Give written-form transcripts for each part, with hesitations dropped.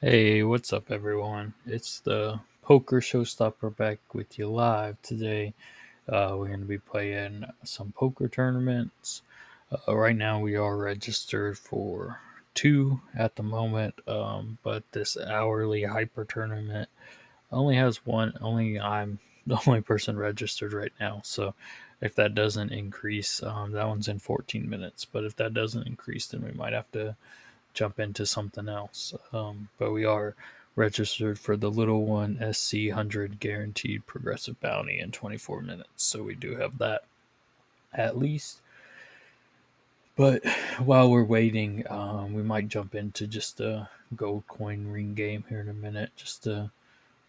Hey, what's up, everyone? It's the Poker Showstopper back with you live today. We're going to be playing some poker tournaments. Right now, we are registered for two at the moment, but this hourly hyper tournament only has one. Only I'm the only person registered right now. So if that doesn't increase, that one's in 14 minutes. But if that doesn't increase, then we might have to jump into something else. But we are registered for the little one SC 100 guaranteed progressive bounty in 24 minutes. So we do have that at least. But while we're waiting, we might jump into just a gold coin ring game here in a minute just to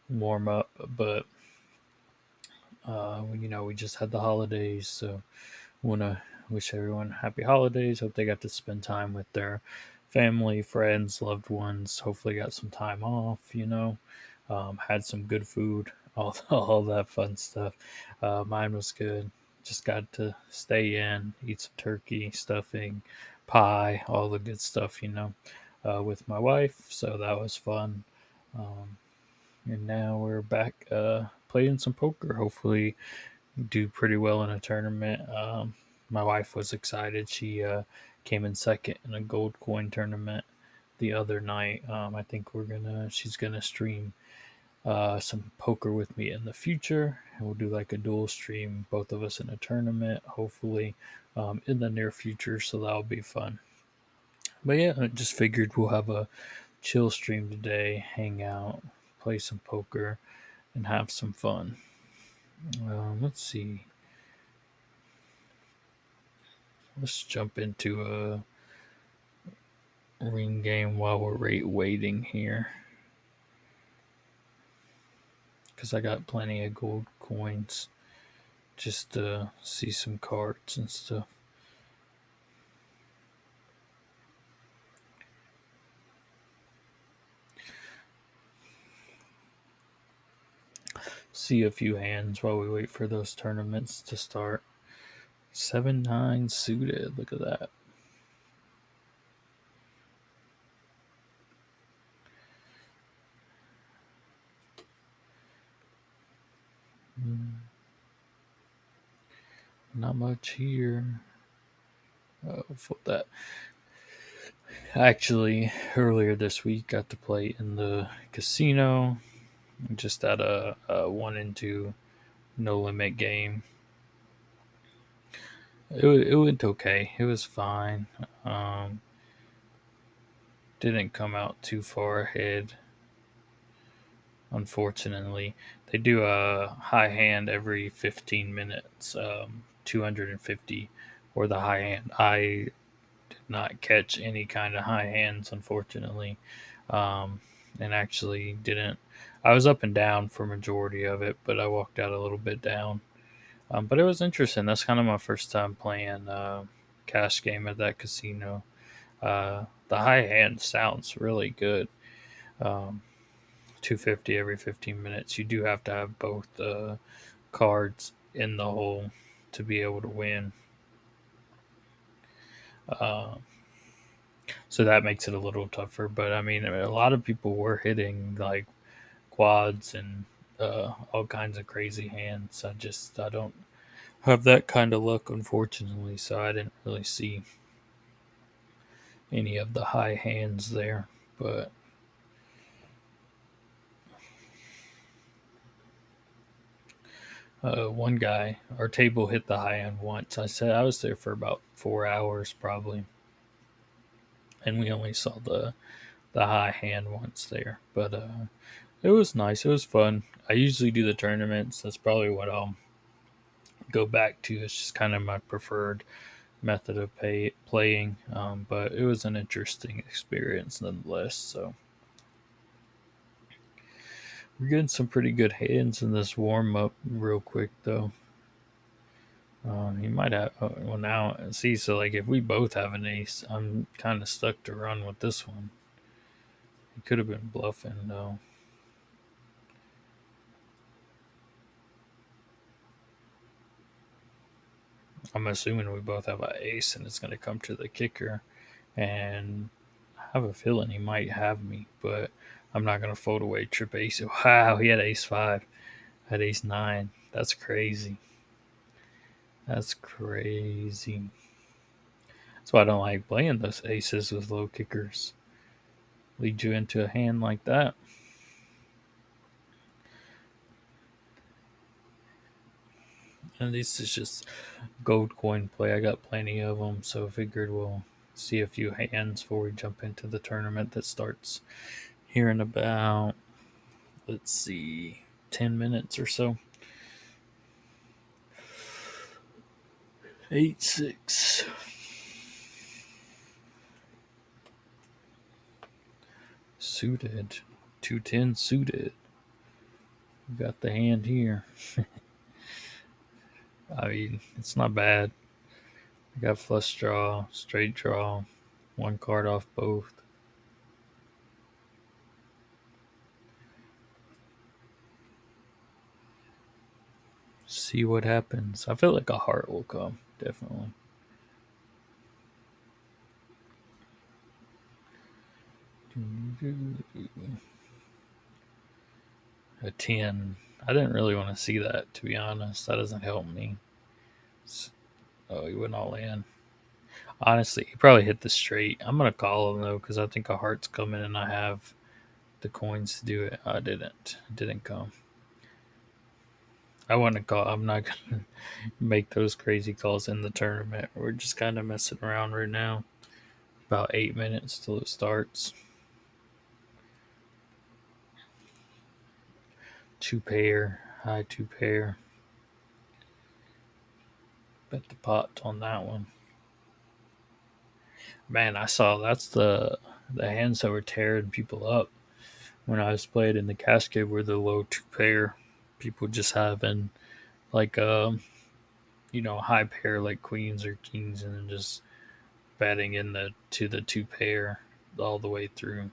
warm up. But, we just had the holidays. So want to wish everyone happy holidays. Hope they got to spend time with their family, friends, loved ones. Hopefully, got some time off. Had some good food, all that fun stuff. Mine was good. Just got to stay in, eat some turkey, stuffing, pie, all the good stuff. With my wife. So that was fun. Um, and now we're back playing some poker. Hopefully, do pretty well in a tournament. My wife was excited. She came in second in a gold coin tournament the other night. I think she's gonna stream some poker with me in the future. And we'll do like a dual stream, both of us in a tournament, hopefully in the near future. So that'll be fun. But yeah, I just figured we'll have a chill stream today, hang out, play some poker, and have some fun. Let's see. Let's jump into a ring game while we're waiting here. Because I got plenty of gold coins just to see some cards and stuff. See a few hands while we wait for those tournaments to start. 7-9 suited. Look at that. Not much here. For that. Actually, earlier this week, got to play in the casino. Just at a 1 and 2 no limit game. It went okay. It was fine. Um, didn't come out too far ahead. Unfortunately, they do a high hand every 15 minutes, 250 or the high hand. I did not catch any kind of high hands, unfortunately, and actually didn't. I was up and down for majority of it, but I walked out a little bit down. But it was interesting. That's kind of my first time playing cash game at that casino. The high hand sounds really good. Um, 250 every 15 minutes. You do have to have both cards in the hole to be able to win. Uh, so that makes it a little tougher. But I mean, a lot of people were hitting like quads and all kinds of crazy hands. I don't have that kind of luck, unfortunately. So I didn't really see any of the high hands there. But one guy, our table hit the high end once. I said I was there for about 4 hours probably, and we only saw the high hand once there. But it was nice. It was fun. I usually do the tournaments. That's probably what I'll go back to. It's just kind of my preferred method of playing. But it was an interesting experience nonetheless. So we're getting some pretty good hands in this warm up real quick though. He might have. Well, now see. So like, if we both have an ace, I'm kind of stuck to run with this one. He could have been bluffing though. I'm assuming we both have an ace, and it's going to come to the kicker. And I have a feeling he might have me, but I'm not gonna fold away trip ace. Wow, he had ace five. I had ace nine. That's crazy. That's crazy. That's why I don't like playing those aces with low kickers. Lead you into a hand like that. And this is just gold coin play. I got plenty of them, so I figured we'll see a few hands before we jump into the tournament that starts here in about, let's see, 10 minutes or so. 8-6. Suited. 210 suited. We got the hand here. I mean, it's not bad. I got flush draw, straight draw, one card off both. See what happens. I feel like a heart will come, definitely. A 10. I didn't really want to see that, to be honest. That doesn't help me. Oh, he went all in. Honestly, he probably hit the straight. I'm going to call him, though, because I think a heart's coming and I have the coins to do it. I didn't. It didn't come. I want to call. I'm not going to make those crazy calls in the tournament. We're just kind of messing around right now. About 8 minutes till it starts. Two pair, high two pair. Bet the pot on that one. Man, I saw that's the hands that were tearing people up when I was playing in the cascade were the low two pair. People just having like high pair like queens or kings and then just betting in the two pair all the way through.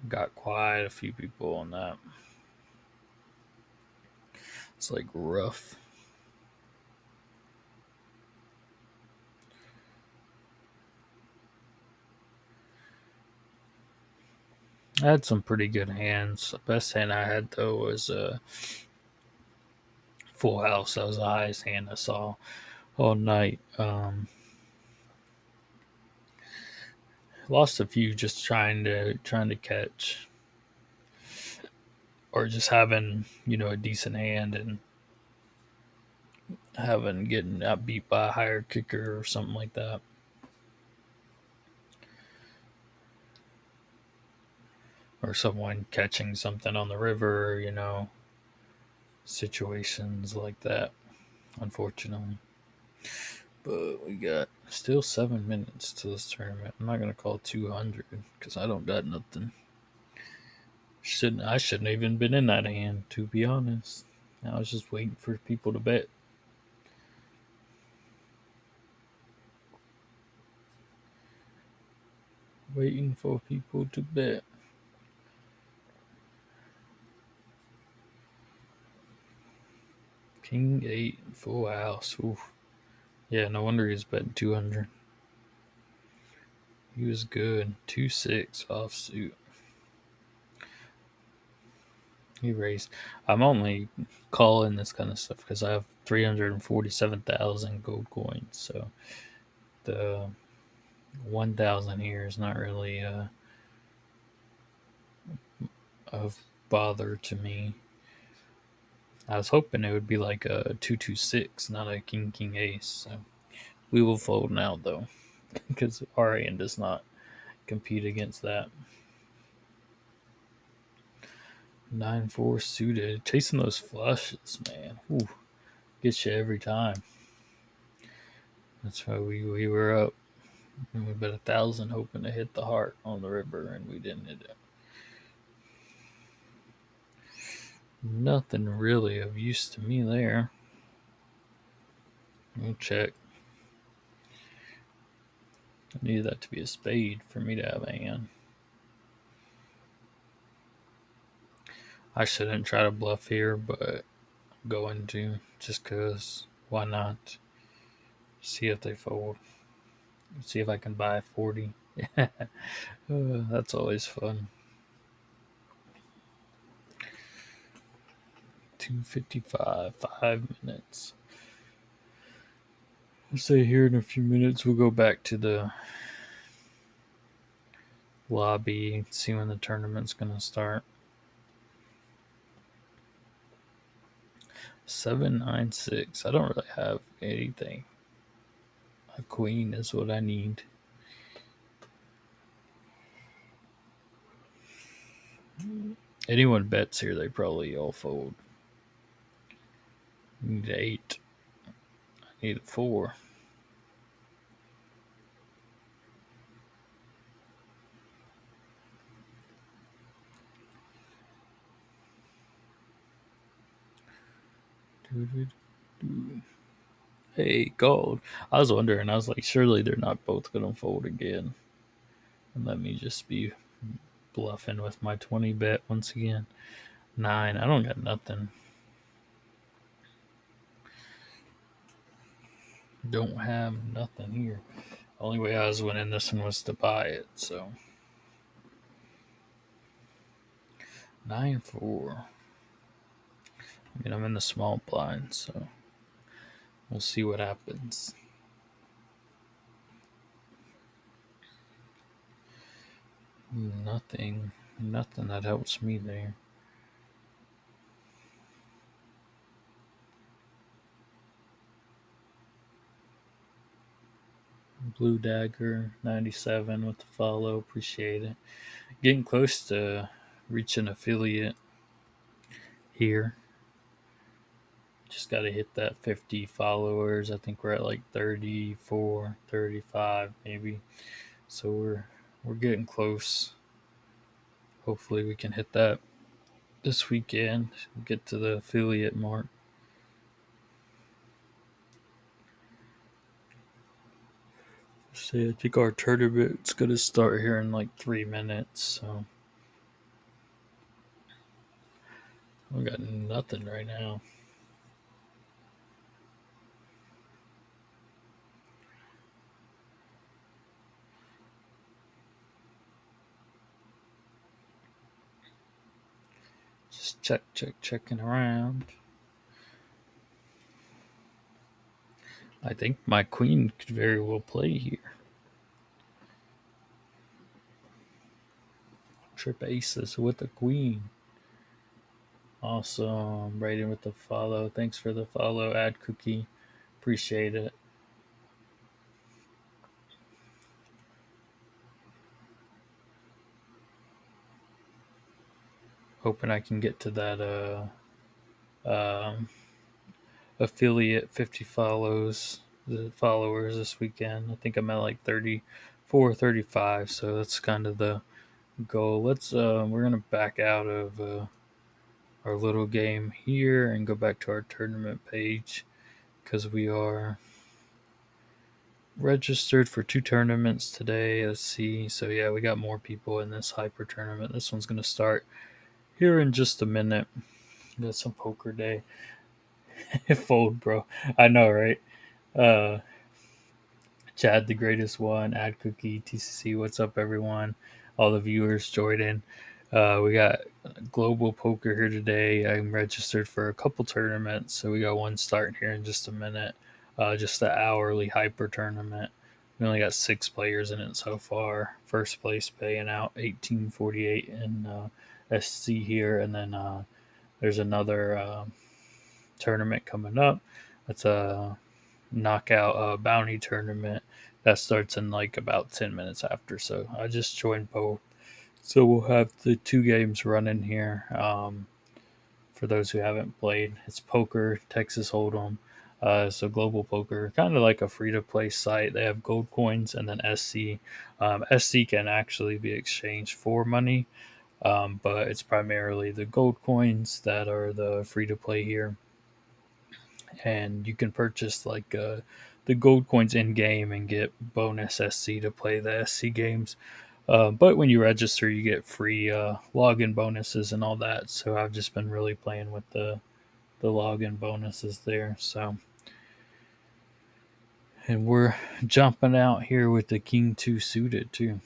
Got quite a few people on that. It's like rough. I had some pretty good hands. The best hand I had though was full house. That was the highest hand I saw all night. Lost a few just trying to catch or just having a decent hand and having getting out beat by a higher kicker or something like that. Or someone catching something on the river, situations like that, unfortunately. But we got still 7 minutes to this tournament. I'm not gonna call 200 because I don't got nothing. I shouldn't even been in that hand, to be honest. I was just waiting for people to bet. Waiting for people to bet. King 8, full house. Oof. Yeah, no wonder he's betting 200. He was good. 2-6 offsuit. He raised. I'm only calling this kind of stuff because I have 347,000 gold coins. So the 1,000 here is not really of bother to me. I was hoping it would be like a 2-2-6, not a king king ace. So we will fold now though, because our hand does not compete against that. 9-4 suited, chasing those flushes, man. Ooh, gets you every time. That's why we were up. We bet 1,000 hoping to hit the heart on the river, and we didn't hit it. Nothing really of use to me there. We'll check. I needed that to be a spade for me to have a hand. I shouldn't try to bluff here, but I'm going to just because. Why not? See if they fold. See if I can buy 40. That's always fun. 2:55, 5 minutes. I'll say here in a few minutes we'll go back to the lobby, see when the tournament's gonna start. 796. I don't really have anything. A queen is what I need. Anyone bets here, they probably all fold. I need an 8. I need a 4. Hey, gold. I was wondering, I was like, surely they're not both going to fold again. And let me just be bluffing with my 20 bet once again. 9. I don't got nothing. Don't have nothing here. Only way I was winning this one was to buy it, so. 9-4. I mean, I'm in the small blind, so we'll see what happens. Nothing that helps me there. Blue Dagger 97 with the follow. Appreciate it. Getting close to reaching affiliate here. Just got to hit that 50 followers. I think we're at like 34, 35 maybe. So we're getting close. Hopefully we can hit that this weekend. Get to the affiliate mark. See, I think our tournament's gonna start here in like 3 minutes. So we got nothing right now. Just checking around. I think my queen could very well play here. Trip aces with the queen. Awesome. Right in with the follow. Thanks for the follow, Ad Cookie. Appreciate it. Hoping I can get to that affiliate 50 followers this weekend. I think I'm at like 34, 35, so that's kind of the goal. We're gonna back out of our little game here and go back to our tournament page because we are registered for 2 tournaments today. Let's see. So yeah, we got more people in this hyper tournament. This one's gonna start here in just a minute. Got some poker day. Fold, bro. I know, right? Uh Chad, the greatest one, Ad Cookie, TCC, what's up, everyone? All the viewers, Jordan. We got global poker here today. I'm registered for a couple tournaments, so we got one starting here in just a minute. Just the hourly hyper tournament. We only got 6 players in it so far. First place paying out 1848 in SC here, and then there's another tournament coming up. That's a knockout bounty tournament that starts in like about 10 minutes after. So I just joined both. So we'll have the 2 games running here. For those who haven't played, it's poker, Texas Hold'em. So Global Poker, kind of like a free to play site. They have gold coins and then SC. SC can actually be exchanged for money, but it's primarily the gold coins that are the free to play here, and you can purchase like the gold coins in game and get bonus SC to play the SC games. But when you register, you get free login bonuses and all that. So I've just been really playing with the login bonuses there. So, and we're jumping out here with the King 2 suited too.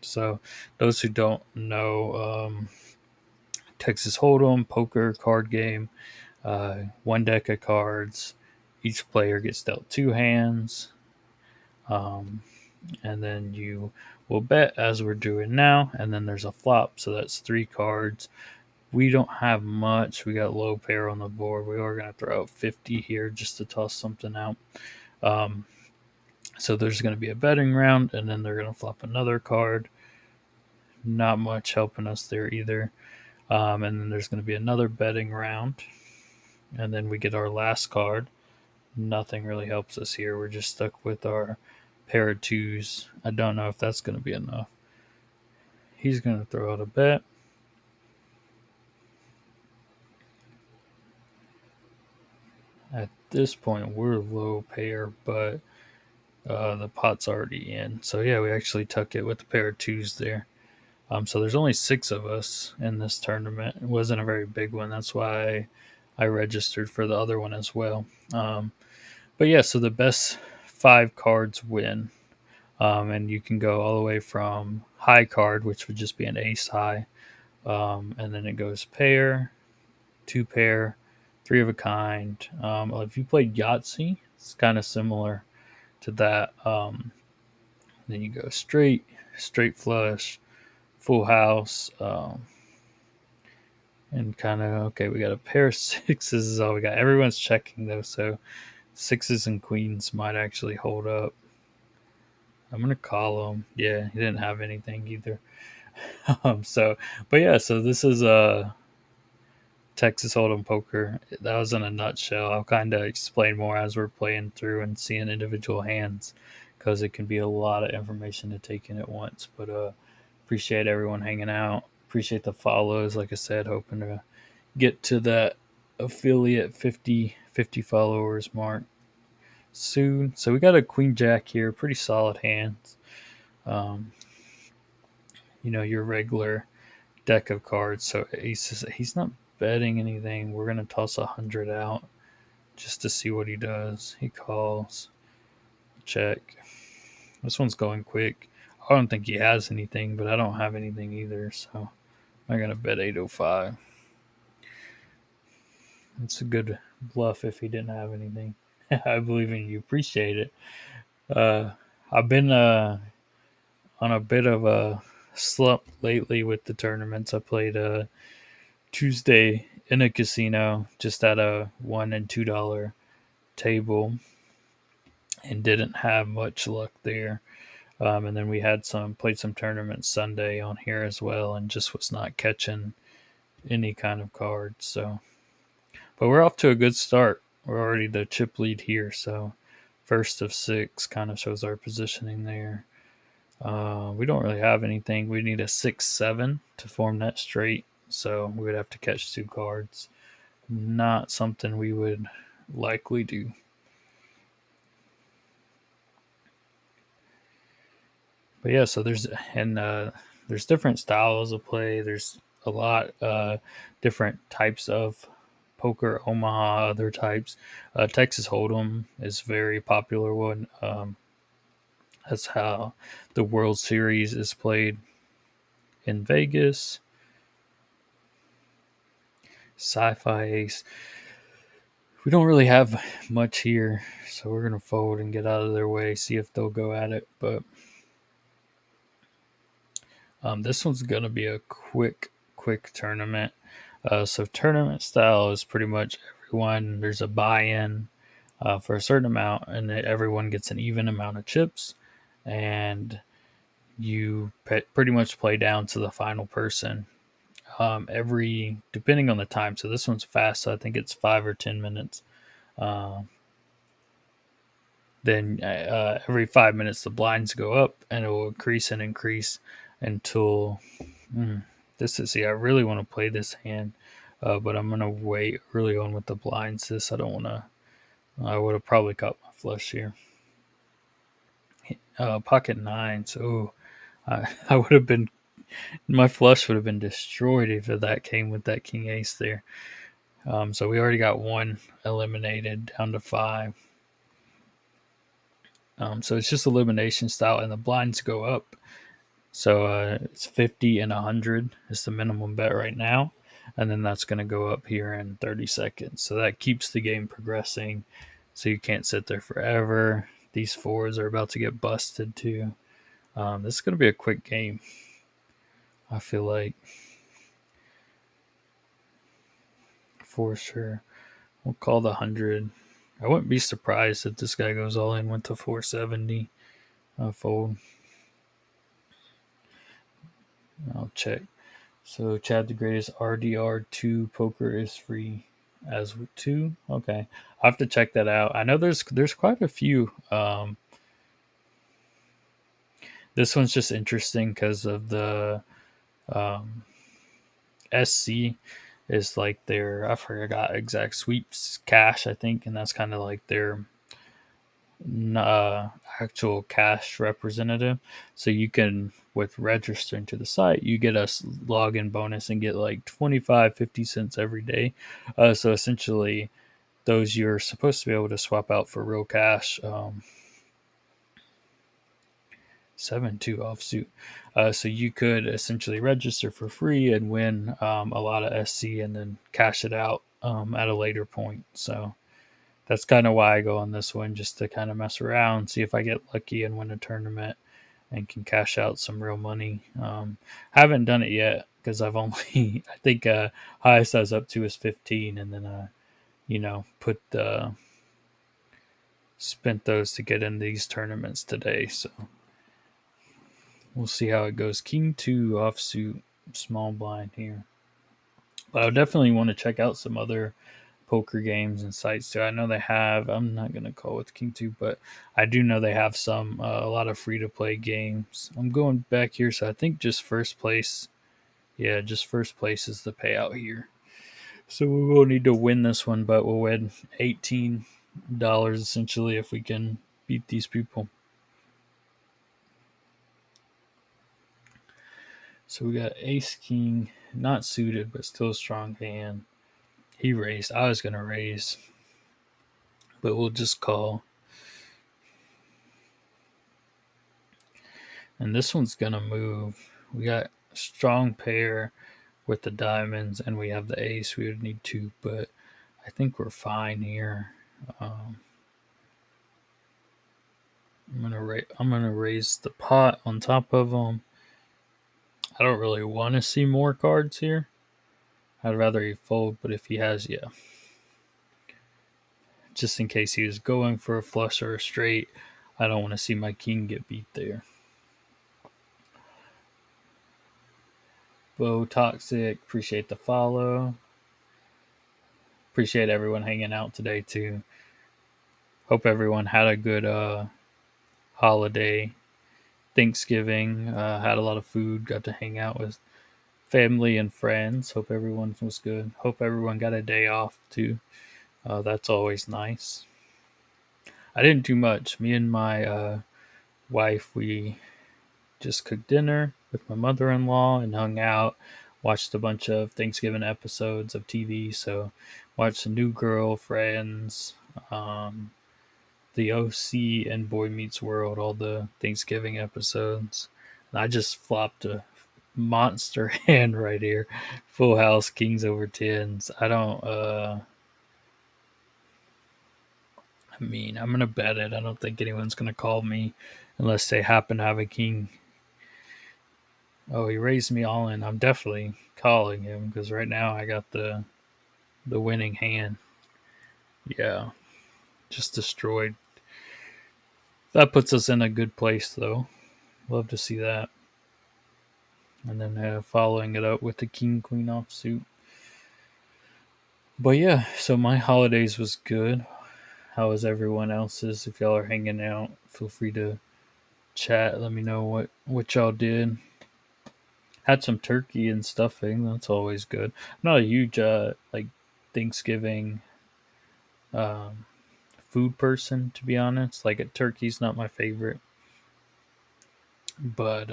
So those who don't know, Texas Hold'em poker card game. one deck of cards. Each player gets dealt two hands. Um, and then you will bet as we're doing now. And then there's a flop. So that's three cards. We don't have much. We got low pair on the board. We are going to throw out 50 here just to toss something out. Um, so there's going to be a betting round, and then they're going to flop another card. Not much helping us there either. And then there's going to be another betting round, and then we get our last card. Nothing really helps us here. We're just stuck with our pair of twos. I don't know if that's going to be enough. He's going to throw out a bet. At this point, we're low pair, but the pot's already in. So yeah, we actually tuck it with the pair of twos there. So there's only six of us in this tournament. It wasn't a very big one. That's why I registered for the other one as well. But yeah, so the best five cards win. And you can go all the way from high card, which would just be an ace high. And then it goes pair, two pair, three of a kind. If you played Yahtzee, it's kind of similar to that. Then you go straight, straight flush, full house, and kind of okay. We got a pair of sixes is all we got. Everyone's checking though, so sixes and queens might actually hold up. I'm gonna call him. Yeah, he didn't have anything either. But yeah, so this is Texas Hold'em poker. That was in a nutshell. I'll kind of explain more as we're playing through and seeing individual hands, because it can be a lot of information to take in at once. But appreciate everyone hanging out. Appreciate the follows. Like I said, hoping to get to that affiliate 50 followers mark soon. So we got a queen jack here, pretty solid hands. Um, your regular deck of cards. So he's not betting anything. We're gonna toss 100 out just to see what he does. He calls, check. This one's going quick. I don't think he has anything, but I don't have anything either. So I'm gonna bet 805. It's a good bluff if he didn't have anything. I believe in you. Appreciate it. Uh, I've been on a bit of a slump lately with the tournaments. I played Tuesday in a casino, just at a $1 and $2 table, and didn't have much luck there. And then we had played some tournaments Sunday on here as well, and just was not catching any kind of cards. So, but we're off to a good start. We're already the chip lead here, so first of six kind of shows our positioning there. We don't really have anything. We need a 6-7 to form that straight, so we would have to catch two cards. Not something we would likely do. But yeah, so there's different styles of play. There's a lot different types of poker, Omaha, other types. Texas Hold'em is a very popular one. That's how the World Series is played in Vegas. Sci-Fi Ace. We don't really have much here, so we're gonna fold and get out of their way. See if they'll go at it, but this one's gonna be a quick tournament. So tournament style is pretty much everyone. There's a buy-in for a certain amount, and everyone gets an even amount of chips, and you pretty much play down to the final person. Every depending on the time. So this one's fast. So I think it's 5 or 10 minutes. Uh, then every 5 minutes the blinds go up, and it will increase and increase until this is. See, I really want to play this hand, but I'm gonna wait early on with the blinds. I don't want to. I would have probably caught my flush here. Pocket nines. Oh, I would have been. My flush would have been destroyed if that came with that king ace there. So we already got one eliminated down to five. So it's just elimination style, and the blinds go up. So it's 50 and 100 is the minimum bet right now. and then that's going to go up here in 30 seconds. So that keeps the game progressing. So you can't sit there forever. These fours are about to get busted too. This is going to be a quick game. I feel like for sure. We'll call the 100. I wouldn't be surprised if this guy goes all in with the 470 fold. I'll check. So Chad the Greatest RDR2 poker is free as with 2. Okay. I'll have to check that out. I know there's quite a few. This one's just interesting because of the um, SC is like their, I forgot exact sweeps cash, I think, and that's kind of like their uh, actual cash representative. So you can, with registering to the site, you get a login bonus and get like 25, 50 cents every day. So essentially, those you're supposed to be able to swap out for real cash. 7-2 offsuit. So you could essentially register for free and win a lot of SC and then cash it out at a later point. So that's kind of why I go on this one, just to kind of mess around, see if I get lucky and win a tournament and can cash out some real money. Haven't done it yet because I've only, I think, highest I was up to is 15, and then put spent those to get in these tournaments today. So we'll see how it goes. King 2 offsuit, small blind here. But I definitely want to check out some other poker games and sites too. I know they have. I'm not gonna call it King 2, but I do know they have some a lot of free to play games. I'm going back here, so I think just first place. Yeah, just first place is the payout here. So we will need to win this one, but we'll win $18 essentially if we can beat these people. So we got Ace King, not suited, but still a strong hand. He raised. I was gonna raise, but we'll just call. And this one's gonna move. We got a strong pair with the diamonds, and we have the ace. We would need 2, but I think we're fine here. I'm gonna raise the pot on top of him. I don't really want to see more cards here. I'd rather he fold, but if he has, yeah, just in case he was going for a flush or a straight, I don't want to see my king get beat there. Bo Toxic, appreciate the follow. Appreciate everyone hanging out today too. Hope everyone had a good holiday, Thanksgiving. Had a lot of food. Got to hang out with family and friends. Hope everyone was good. Hope everyone got a day off too. That's always nice. I didn't do much. Me and my wife, we just cooked dinner with my mother-in-law and hung out. Watched a bunch of Thanksgiving episodes of TV. So watched the New Girl, Friends, the OC, and Boy Meets World, all the Thanksgiving episodes. And I just flopped a monster hand right here. Full house, kings over tens. I don't I mean, I'm gonna bet it. I don't think anyone's gonna call me unless they happen to have a king. Oh, he raised me all in. I'm definitely calling him because right now I got the winning hand. Yeah, just destroyed. That puts us in a good place though. Love to see that. And then following it up with the king queen offsuit. But yeah, so my holidays was good. How was everyone else's? If y'all are hanging out, feel free to chat. Let me know what y'all did. Had some turkey and stuffing. That's always good. I'm not a huge like Thanksgiving um, food person, to be honest. Like a turkey's not my favorite, but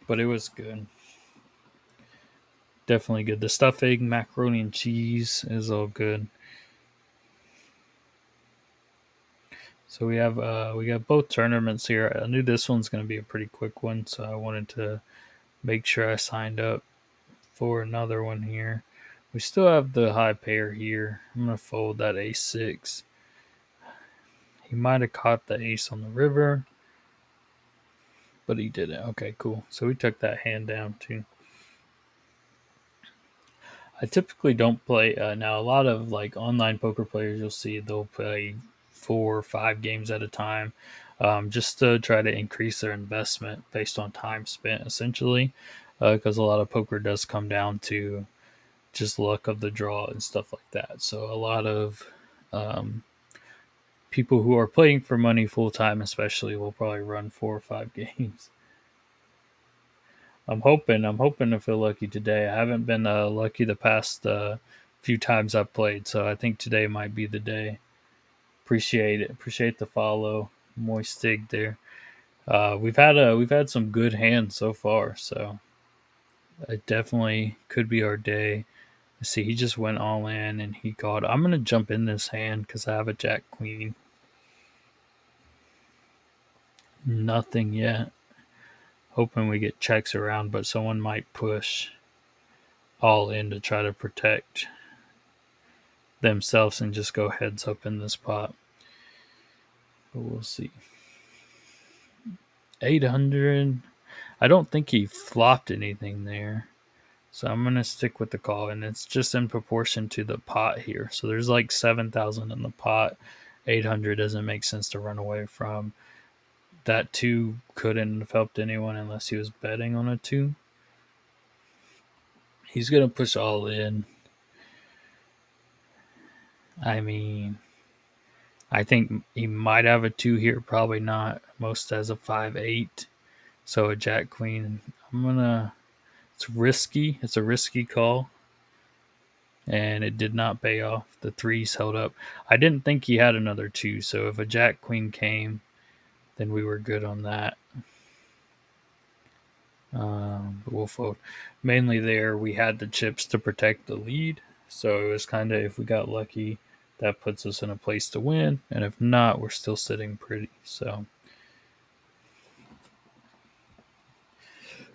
but it was good. Definitely good. The stuffing, macaroni and cheese is all good. So we got both tournaments here. I knew this one's going to be a pretty quick one, so I wanted to make sure I signed up for another one here. We still have the high pair here. I'm gonna fold that ace 6. He might have caught the ace on the river, but he didn't. Okay, cool. So we took that hand down too. I typically don't play now. A lot of like online poker players, you'll see they'll play 4 or 5 games at a time, just to try to increase their investment based on time spent, essentially, because a lot of poker does come down to just luck of the draw and stuff like that. So a lot of um, people who are playing for money full time, especially, will probably run 4 or 5 games. I'm hoping to feel lucky today. I haven't been lucky the past few times I've played, so I think today might be the day. Appreciate it. Appreciate the follow, Moistig there. We've had some good hands so far, so it definitely could be our day. Let's see, he just went all in and he called. I'm gonna jump in this hand because I have a Jack Queen. Nothing yet. Hoping we get checks around, but someone might push all in to try to protect themselves and just go heads up in this pot. But we'll see. 800. I don't think he flopped anything there. So I'm going to stick with the call. And it's just in proportion to the pot here. So there's like 7,000 in the pot. 800 doesn't make sense to run away from. That 2 couldn't have helped anyone unless he was betting on a 2. He's going to push all in. I mean, I think he might have a 2 here, probably not. Most has a 5-8. So a Jack Queen. I'm gonna. It's risky. It's a risky call, and it did not pay off. The threes held up. I didn't think he had another 2. So if a Jack Queen came, then we were good on that. But we'll fold. Mainly there, we had the chips to protect the lead. So it was kind of, if we got lucky, that puts us in a place to win. And if not, we're still sitting pretty. So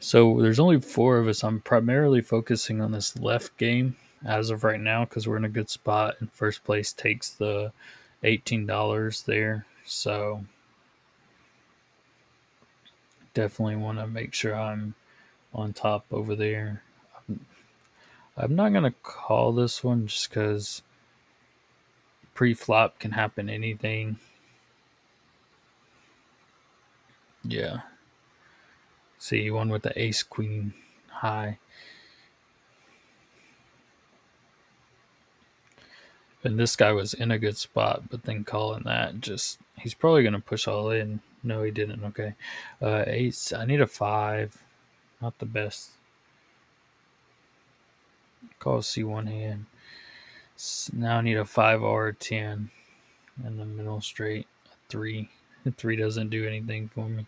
there's only 4 of us. I'm primarily focusing on this left game as of right now because we're in a good spot. And first place takes the $18 there. So definitely want to make sure I'm on top over there. I'm not going to call this one just because pre-flop can happen anything. Yeah. See, one with the ace queen high. And this guy was in a good spot, but then calling that, just he's probably gonna push all in. No, he didn't. Okay, ace. I need a 5. Not the best. Call C1 hand. Now I need a 5 or a 10 in the middle straight. A 3. The 3 doesn't do anything for me.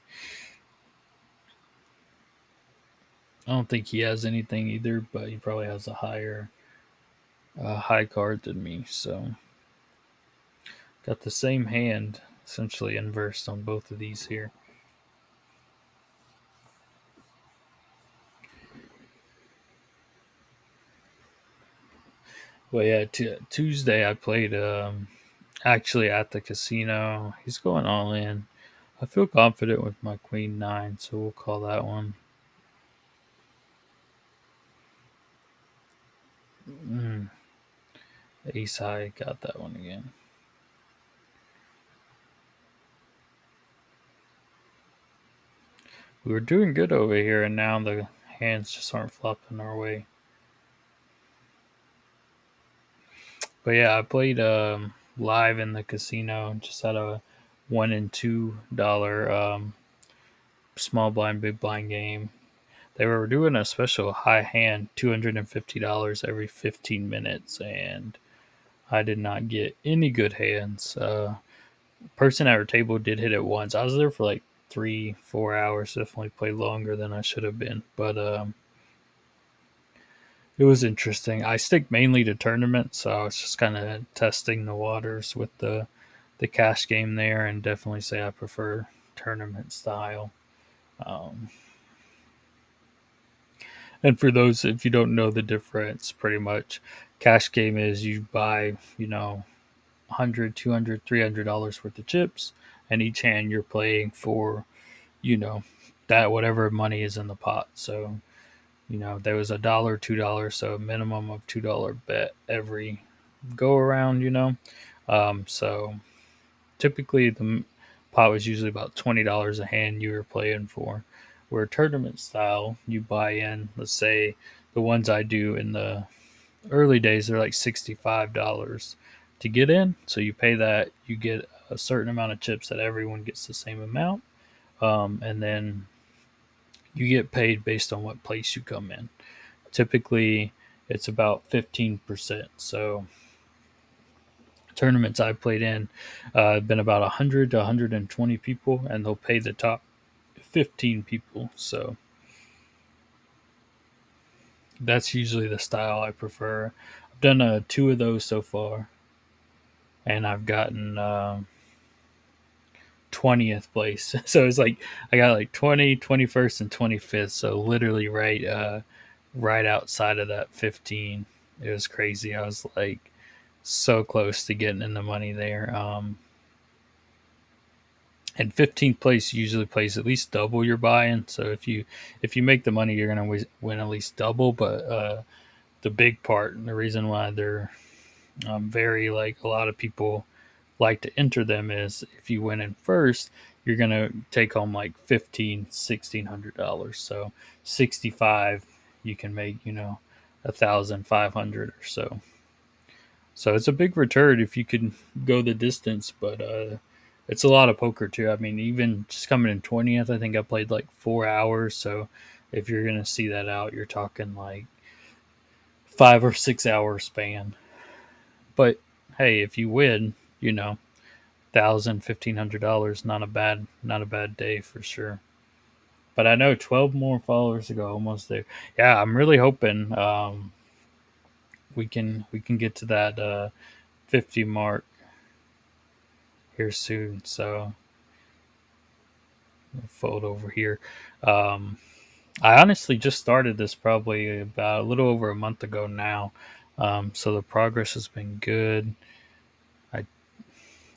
I don't think he has anything either, but he probably has a high card than me. So got the same hand, essentially inversed on both of these here. Well, yeah, Tuesday I played actually at the casino. He's going all in. I feel confident with my queen 9, so we'll call that one. Mm, ace high, got that one again. We were doing good over here, and now the hands just aren't flopping our way. But yeah, I played live in the casino. Just had a $1 and $2 small blind, big blind game. They were doing a special high hand, $250 every 15 minutes, and I did not get any good hands. Person at our table did hit it once. I was there for like 3-4 hours. Definitely played longer than I should have been, but it was interesting. I stick mainly to tournaments, so I was just kind of testing the waters with the cash game there, and definitely say I prefer tournament style. Um, And for those, if you don't know the difference, pretty much cash game is you buy, 100, 200, $300 worth of chips, and each hand you're playing for, you know, that whatever money is in the pot. So, there was $1, $2, so a minimum of $2 bet every go around, So typically the pot was usually about $20 a hand you were playing for. Where tournament style, you buy in, let's say the ones I do in the early days, they're like $65 to get in. So you pay that, you get a certain amount of chips that everyone gets the same amount. And then you get paid based on what place you come in. Typically, it's about 15%. So tournaments I've played in have been about 100 to 120 people, and they'll pay the top 15 people. So that's usually the style I prefer. I've done two of those so far, and I've gotten 20th place. So it's like I got like 20, 21st, and 25th. So literally right outside of that 15. It was crazy. I was like so close to getting in the money there. And 15th place usually plays at least double your buy-in. So if you make the money, you're gonna win at least double. But the big part and the reason why they're very like a lot of people like to enter them is if you win in first, you're gonna take home like 15, $1,600. So 65, you can make 1,500 or so. So it's a big return if you can go the distance, but it's a lot of poker too. I mean, even just coming in 20th, I think I played like 4 hours. So if you're gonna see that out, you're talking like 5 or 6 hour span. But hey, if you win, thousand, $1,500, not a bad day for sure. But I know 12 more followers to go, almost there. Yeah, I'm really hoping we can get to that 50 mark here soon. So I'll fold over here. Um, I honestly just started this probably about a little over a month ago now. So the progress has been good. I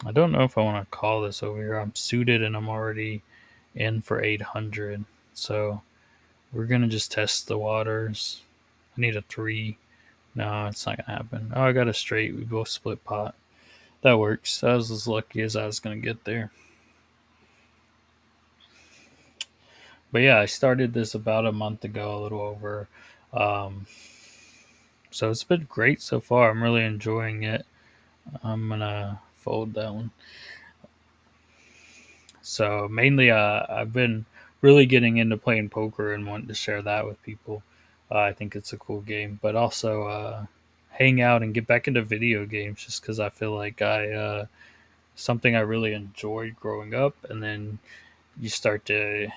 I don't know if I want to call this over here. I'm suited and I'm already in for 800. So we're gonna just test the waters. I need a three. No, it's not gonna happen. Oh, I got a straight. We both split pot. That works. I was as lucky as I was gonna get there. But yeah, I started this about a month ago, a little over. Um, so it's been great so far. I'm really enjoying it. I'm gonna fold that one. So mainly, I've been really getting into playing poker and wanting to share that with people. I think it's a cool game, but also hang out and get back into video games just because I feel like I something I really enjoyed growing up, and then you start to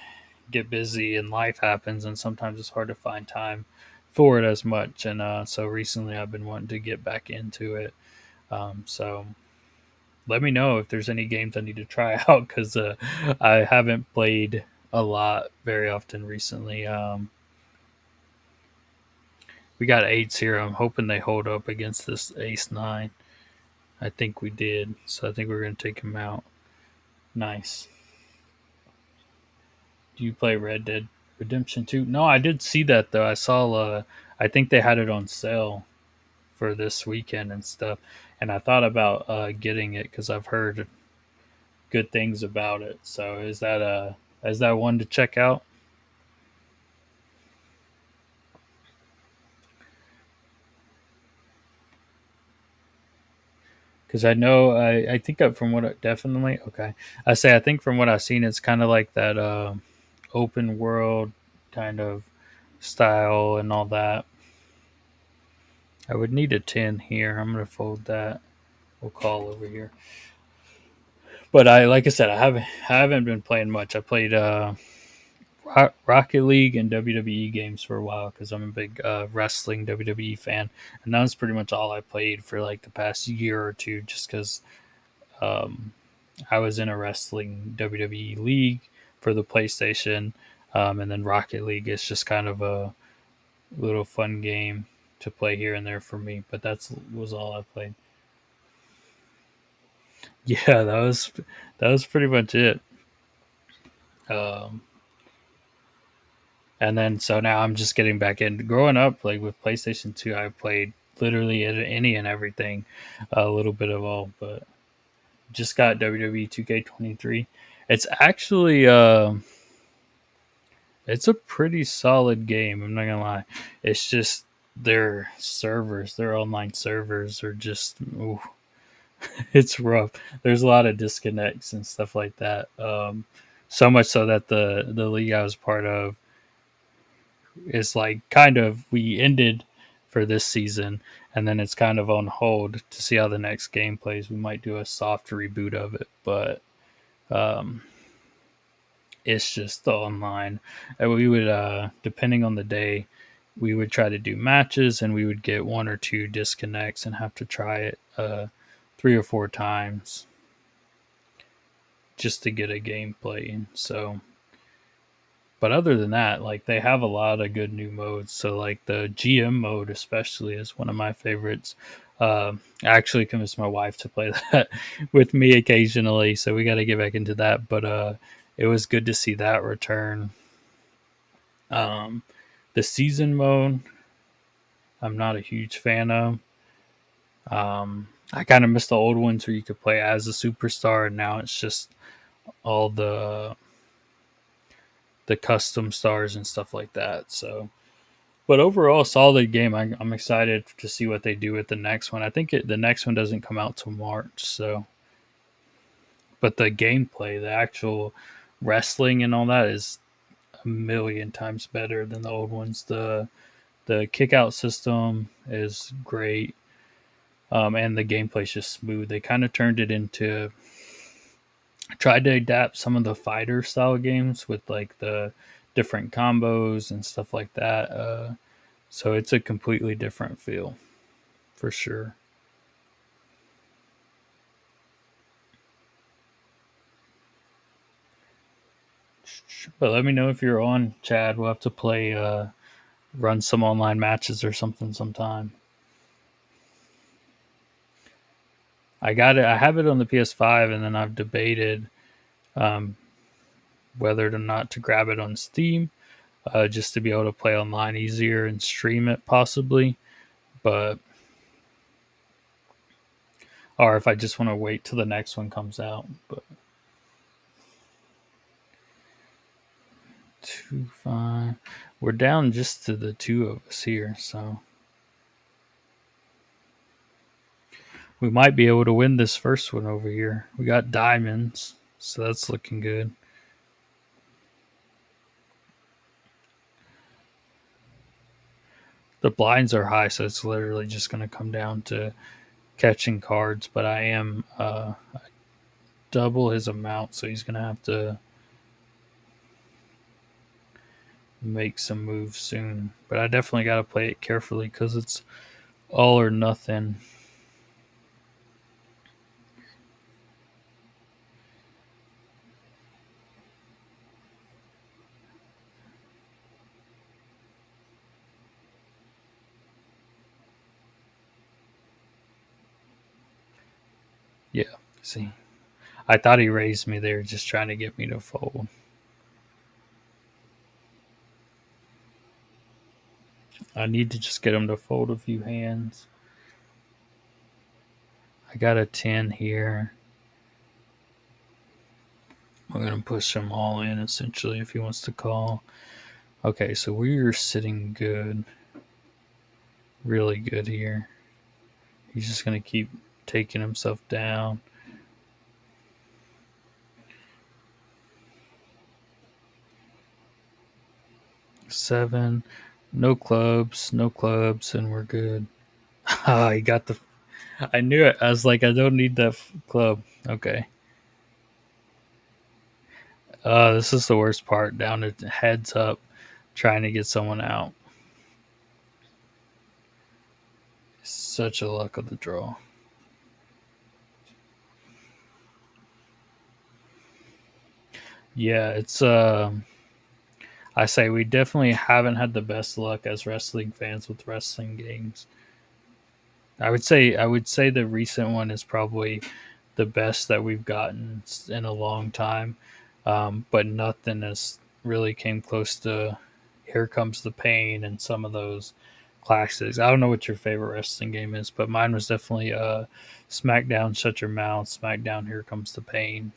get busy and life happens, and sometimes it's hard to find time for it as much. And so recently, I've been wanting to get back into it. So let me know if there's any games I need to try out because I haven't played a lot very often recently. We got eights here. I'm hoping they hold up against this ace nine. I think we did, so I think we're gonna take him out. Nice. Do you play Red Dead Redemption 2? No, I did see that though. I saw. I think they had it on sale for this weekend and stuff, and I thought about getting it because I've heard good things about it. So is that one to check out? Because I know I think from what definitely okay. I think from what I've seen, it's kind of like that open world kind of style and all that. I would need a 10 here. I'm gonna fold that. We'll call over here. But like I said, I haven't been playing much. I played Rocket League and WWE games for a while because I'm a big wrestling WWE fan, and that was pretty much all I played for like the past year or two, just because um, I was in a wrestling WWE league for the PlayStation, and then Rocket League is just kind of a little fun game to play here and there for me. But that's was all I played. Yeah, that was pretty much it. Um, and then so now I'm just getting back in. Growing up, like with PlayStation 2, I played literally any and everything, a little bit of all. But just got WWE 2K23. It's actually it's a pretty solid game. I'm not gonna lie. It's just their online servers are just ooh, it's rough. There's a lot of disconnects and stuff like that. So much so that the league I was part of is like kind of we ended for this season, and then it's kind of on hold to see how the next game plays. We might do a soft reboot of it, but um, it's just the online. And we would, depending on the day, we would try to do matches, and we would get one or two disconnects and have to try it 3 or 4 times just to get a gameplay. So, but other than that, like they have a lot of good new modes. So, like the GM mode, especially, is one of my favorites. I actually convinced my wife to play that with me occasionally, so we got to get back into that. But it was good to see that return. Um, the season mode, I'm not a huge fan of. I kind of miss the old ones where you could play as a superstar, and now it's just all the custom stars and stuff like that. So, but overall, solid game. I'm excited to see what they do with the next one. I think the next one doesn't come out till March. So, but the gameplay, the actual wrestling and all that is a million times better than the old ones. The kick out system is great. And the gameplay's just smooth. They kind of turned it into tried to adapt some of the fighter style games with like the different combos and stuff like that. So it's a completely different feel for sure. But let me know if you're on, Chad. We'll have to play, run some online matches or something sometime. I got it. I have it on the PS5, and then I've debated um, whether or not to grab it on Steam, just to be able to play online easier and stream it possibly. But or if I just want to wait till the next one comes out. But 2-5, we're down just to the two of us here, so we might be able to win this first one over here. We got diamonds, so that's looking good. The blinds are high, so it's literally just going to come down to catching cards. But I am double his amount, so he's going to have to make some moves soon. But I definitely got to play it carefully because it's all or nothing. Yeah, see, I thought he raised me there, just trying to get me to fold. I need to just get him to fold a few hands. I got a 10 here. I'm going to push him all in essentially if he wants to call. Okay, so we're sitting good. Really good here. He's just going to keep taking himself down. Seven. No clubs, no clubs, and we're good. Ah, he got the. I knew it. I was like, I don't need that club. Okay. This is the worst part. Down to heads up, trying to get someone out. Such a luck of the draw. Yeah, it's I say we definitely haven't had the best luck as wrestling fans with wrestling games. I would say the recent one is probably the best that we've gotten in a long time, but nothing has really came close to Here Comes the Pain and some of those classics. I don't know what your favorite wrestling game is, but mine was definitely SmackDown Shut Your Mouth, SmackDown Here Comes the Pain.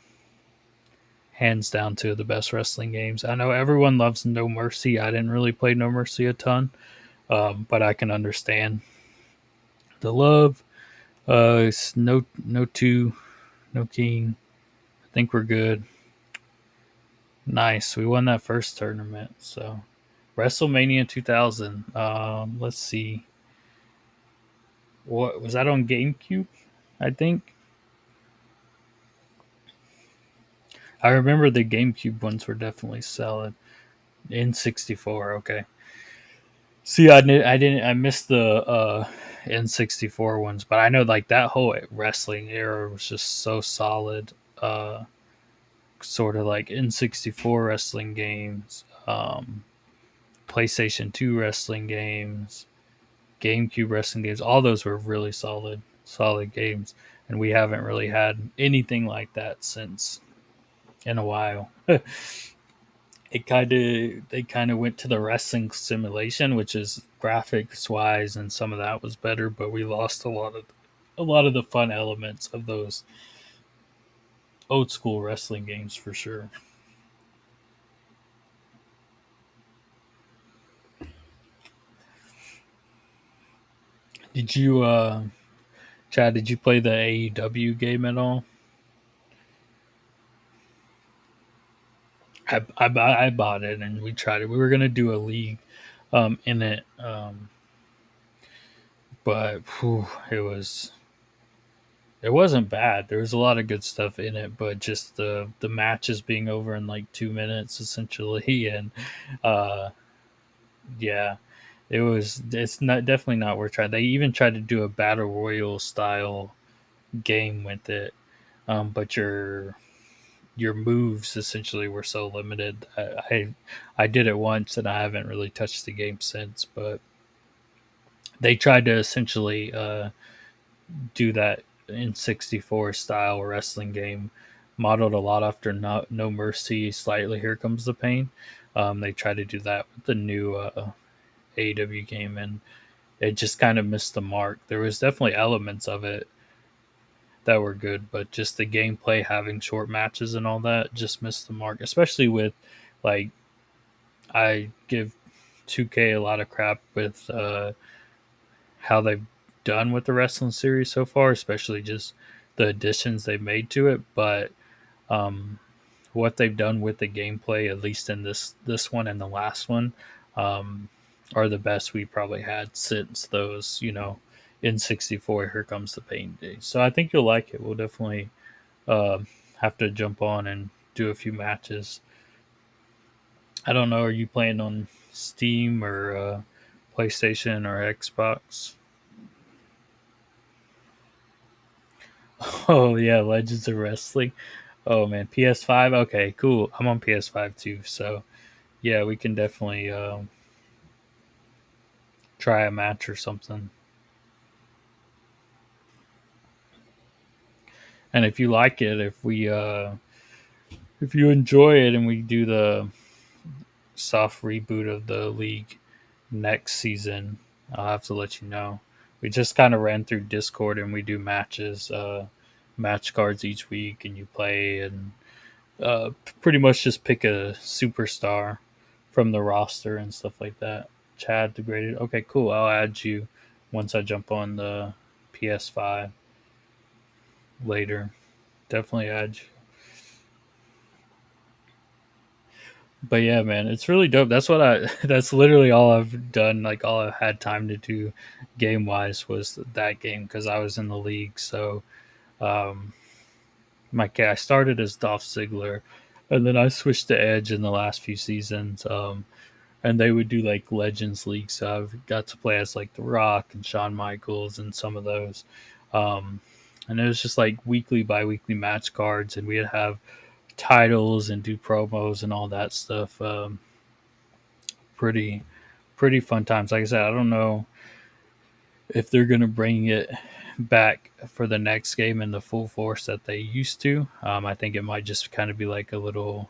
Hands down two of the best wrestling games. I know everyone loves No Mercy. I didn't really play No Mercy a ton, but I can understand the love. It's no two, no king. I think we're good. Nice. We won that first tournament. So WrestleMania 2000. Let's see. What was that on GameCube? I think I remember the GameCube ones were definitely solid. N64. Okay. See, I missed the N64 ones, but I know like that whole wrestling era was just so solid. Sort of like N64 wrestling games, PlayStation 2 wrestling games, GameCube wrestling games. All those were really solid games, and we haven't really had anything like that since in a while. They kind of went to the wrestling simulation, which is graphics wise, and some of that was better, but we lost a lot of the fun elements of those old school wrestling games for sure. Did you Chad, did you play the AEW game at all? I bought it and we tried it. We were gonna do a league in it, but whew, it wasn't bad. There was a lot of good stuff in it, but just the matches being over in like 2 minutes essentially, and uh, yeah, it's not definitely not worth trying. They even tried to do a battle royal style game with it, but your moves essentially were so limited. I did it once and I haven't really touched the game since. But they tried to essentially do that in 64 style wrestling game, modeled a lot after No Mercy. Slightly, Here Comes the Pain. They tried to do that with the new AEW game, and it just kind of missed the mark. There was definitely elements of it that were good, but just the gameplay, having short matches and all that, just missed the mark. Especially with like I give 2K a lot of crap with how they've done with the wrestling series so far, especially just the additions they've made to it. But um, what they've done with the gameplay, at least in this one and the last one, um, are the best we probably had since those, in 64. Here Comes the Pain days. So I think you'll like it. We'll definitely uh, have to jump on and do a few matches. I don't know. Are you playing on Steam or PlayStation or Xbox? Oh yeah, Legends of Wrestling. Oh man, PS5. Okay, cool. I'm on PS5 too, so yeah, we can definitely try a match or something. And if you like it, if you enjoy it, and we do the soft reboot of the league next season, I'll have to let you know. We just kind of ran through Discord and we do matches, match cards each week, and you play and pretty much just pick a superstar from the roster and stuff like that. Chad the graded. Okay, cool. I'll add you once I jump on the PS5 later. Definitely add you. But yeah, man, it's really dope. That's what I. That's literally all I've done. Like all I've had time to do, game wise, was that game because I was in the league. So, um, I started as Dolph Ziggler, and then I switched to Edge in the last few seasons. And they would do like Legends League. So I've got to play as like The Rock and Shawn Michaels and some of those. Um, and it was just like weekly, bi weekly match cards, and we'd have titles and do promos and all that stuff. pretty fun times. Like I said, I don't know if they're going to bring it back for the next game in the full force that they used to. I think it might just kind of be like a little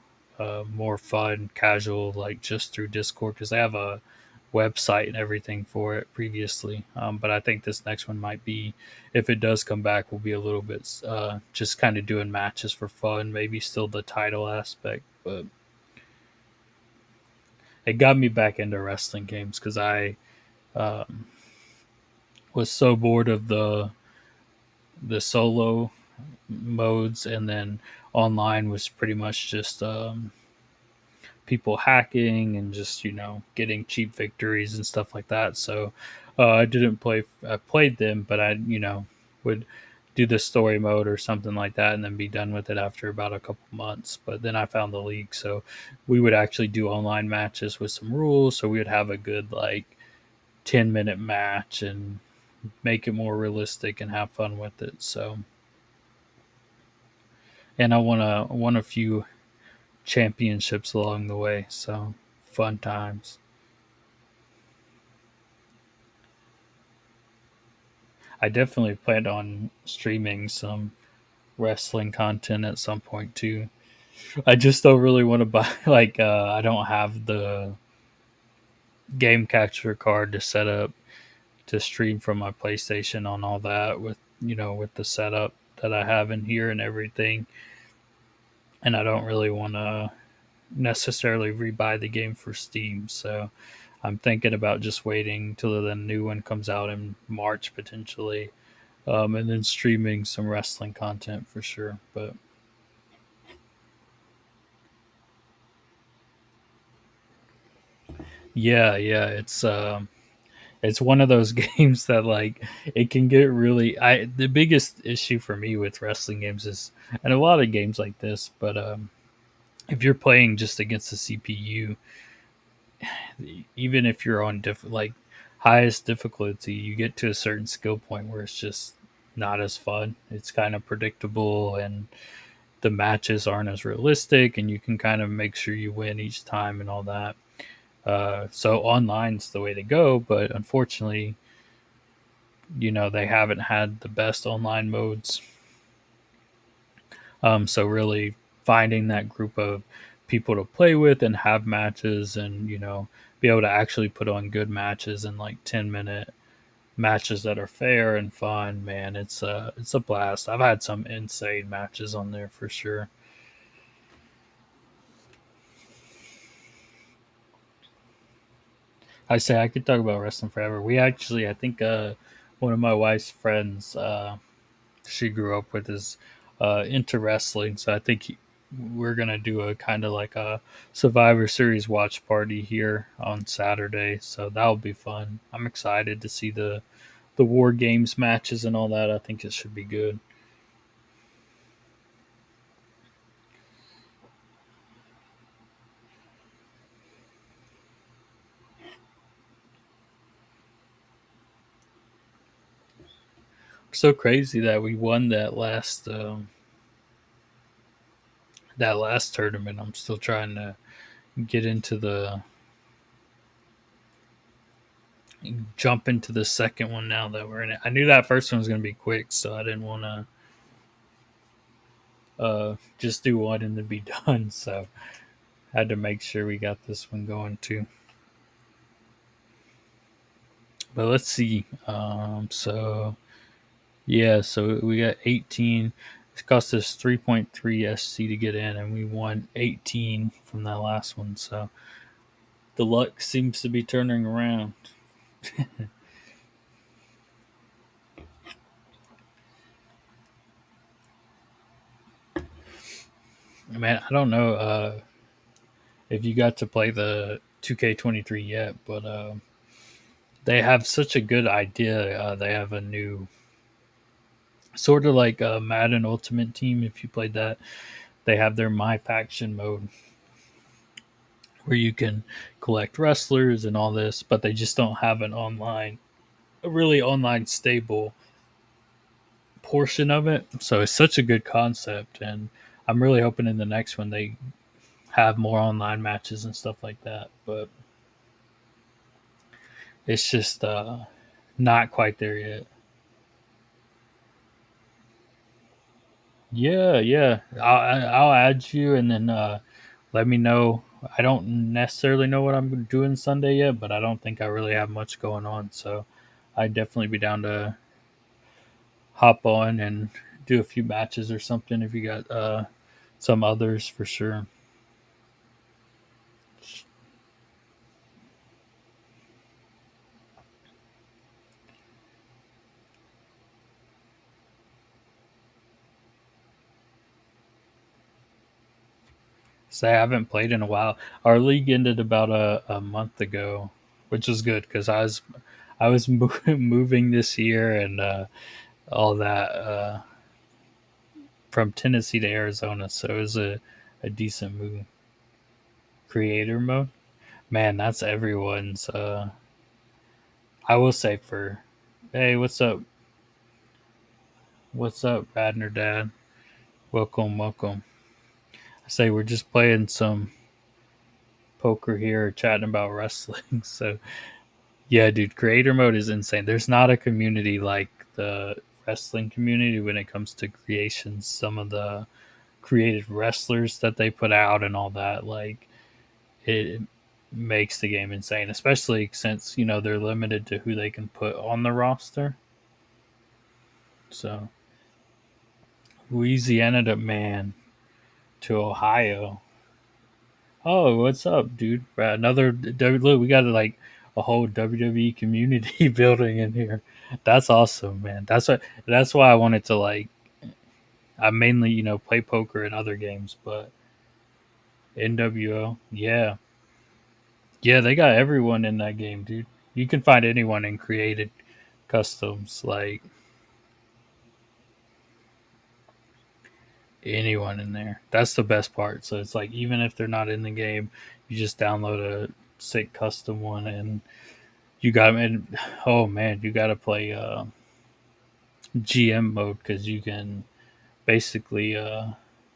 more fun, casual, like just through Discord because they have a website and everything for it previously. But I think this next one might be, if it does come back, will be a little bit just kind of doing matches for fun, maybe still the title aspect. But it got me back into wrestling games because I um, was so bored of the solo modes, and then online was pretty much just people hacking and just getting cheap victories and stuff like that. So I didn't play. I played them, but I would do the story mode or something like that, and then be done with it after about a couple months. But then I found the league, so we would actually do online matches with some rules. So we would have a good like 10-minute match and make it more realistic and have fun with it. So, and I won a few championships along the way. So fun times. I definitely plan on streaming some wrestling content at some point too. I just don't really want to buy like I don't have the game capture card to set up to stream from my PlayStation on all that with with the setup that I have in here and everything. And I don't really want to necessarily rebuy the game for Steam. So I'm thinking about just waiting till the new one comes out in March potentially, and then streaming some wrestling content for sure. But yeah, yeah, it's one of those games that like it can get really. I the biggest issue for me with wrestling games is, and a lot of games like this, but if you're playing just against the CPU, even if you're on like highest difficulty, you get to a certain skill point where it's just not as fun. It's kind of predictable and the matches aren't as realistic, and you can kind of make sure you win each time and all that. So online's the way to go, but unfortunately, they haven't had the best online modes. So really finding that group of people to play with and have matches, and be able to actually put on good matches in like 10-minute matches that are fair and fun, man, it's a blast. I've had some insane matches on there for sure. I say I could talk about wrestling forever. We actually, I think, one of my wife's friends, she grew up with is into wrestling, so I think we're gonna do a kind of like a Survivor Series watch party here on Saturday. So that'll be fun. I'm excited to see the War Games matches and all that. I think it should be good. So crazy that we won that last tournament. I'm still trying to get into the jump into the second one now that we're in it. I knew that first one was going to be quick, so I didn't want to just do one and then be done. So had to make sure we got this one going too. But let's see. So yeah, so we got 18. It cost us 3.3 SC to get in, and we won 18 from that last one. So the luck seems to be turning around. Man, I don't know if you got to play the 2K23 yet, but they have such a good idea. They have a new sort of like a Madden Ultimate Team. If you played that, they have their My Faction mode where you can collect wrestlers and all this, but they just don't have a really online stable portion of it. So it's such a good concept, and I'm really hoping in the next one they have more online matches and stuff like that. But It's just not quite there yet. Yeah, yeah. I'll add you and then let me know. I don't necessarily know what I'm doing Sunday yet, but I don't think I really have much going on. So I'd definitely be down to hop on and do a few matches or something if you got some others for sure. Say I haven't played in a while. Our league ended about a month ago, which is good because I was moving this year and all that from Tennessee to Arizona, so it was a decent move. Creator mode, man, that's everyone's. I will say for, hey, what's up, Radner Dad? Welcome, welcome. I say we're just playing some poker here, chatting about wrestling. So yeah, dude, creator mode is insane. There's not a community like the wrestling community when it comes to creations. Some of the created wrestlers that they put out and all that, like it makes the game insane, especially since they're limited to who they can put on the roster. So Louisiana to man to Ohio. Oh, what's up, dude? Another look. We got like a whole WWE community building in here. That's awesome, man. That's why I wanted to like. I mainly play poker and other games, but NWO, yeah, yeah, they got everyone in that game, dude. You can find anyone in created customs, like anyone in there. That's the best part. So it's like even if they're not in the game, you just download a sick custom one and you got and oh man, you got to play GM mode because you can basically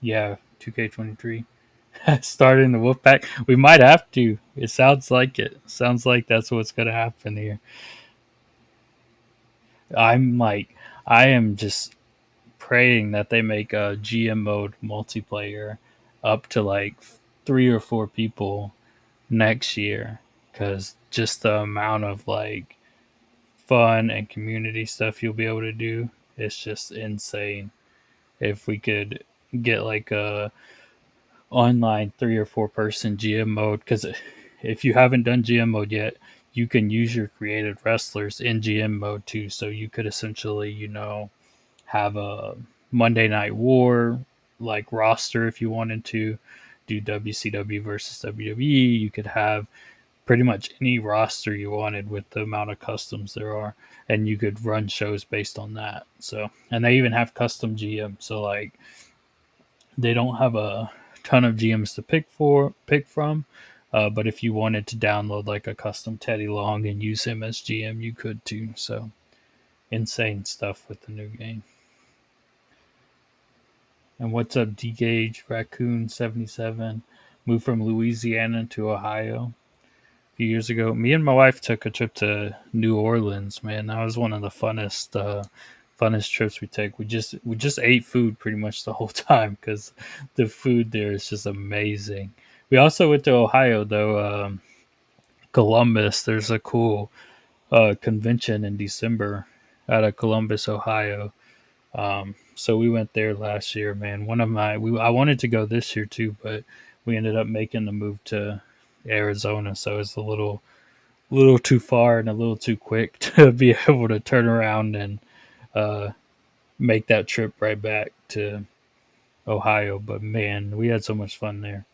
yeah 2K23 starting the Wolfpack. We might have to. It sounds like it. Sounds like that's what's gonna happen here. I'm like I am just praying that they make a GM mode multiplayer up to like 3 or 4 people next year because just the amount of like fun and community stuff you'll be able to do is just insane. If we could get like a online 3 or 4 person GM mode, because if you haven't done GM mode yet, you can use your created wrestlers in GM mode too. So you could essentially, have a Monday Night War like roster if you wanted to do WCW versus WWE. You could have pretty much any roster you wanted with the amount of customs there are, and you could run shows based on that. So, and they even have custom GM. So like they don't have a ton of GMs to pick from. But if you wanted to download like a custom Teddy Long and use him as GM, you could too. So insane stuff with the new game. And what's up, D Gauge Raccoon 77? Moved from Louisiana to Ohio a few years ago. Me and my wife took a trip to New Orleans. Man, that was one of the funnest trips we take. We just ate food pretty much the whole time because the food there is just amazing. We also went to Ohio though. Columbus. There's a cool convention in December out of Columbus, Ohio. So we went there last year, man. I wanted to go this year too, but we ended up making the move to Arizona, so it's a little too far and a little too quick to be able to turn around and uh, make that trip right back to Ohio. But man, we had so much fun there.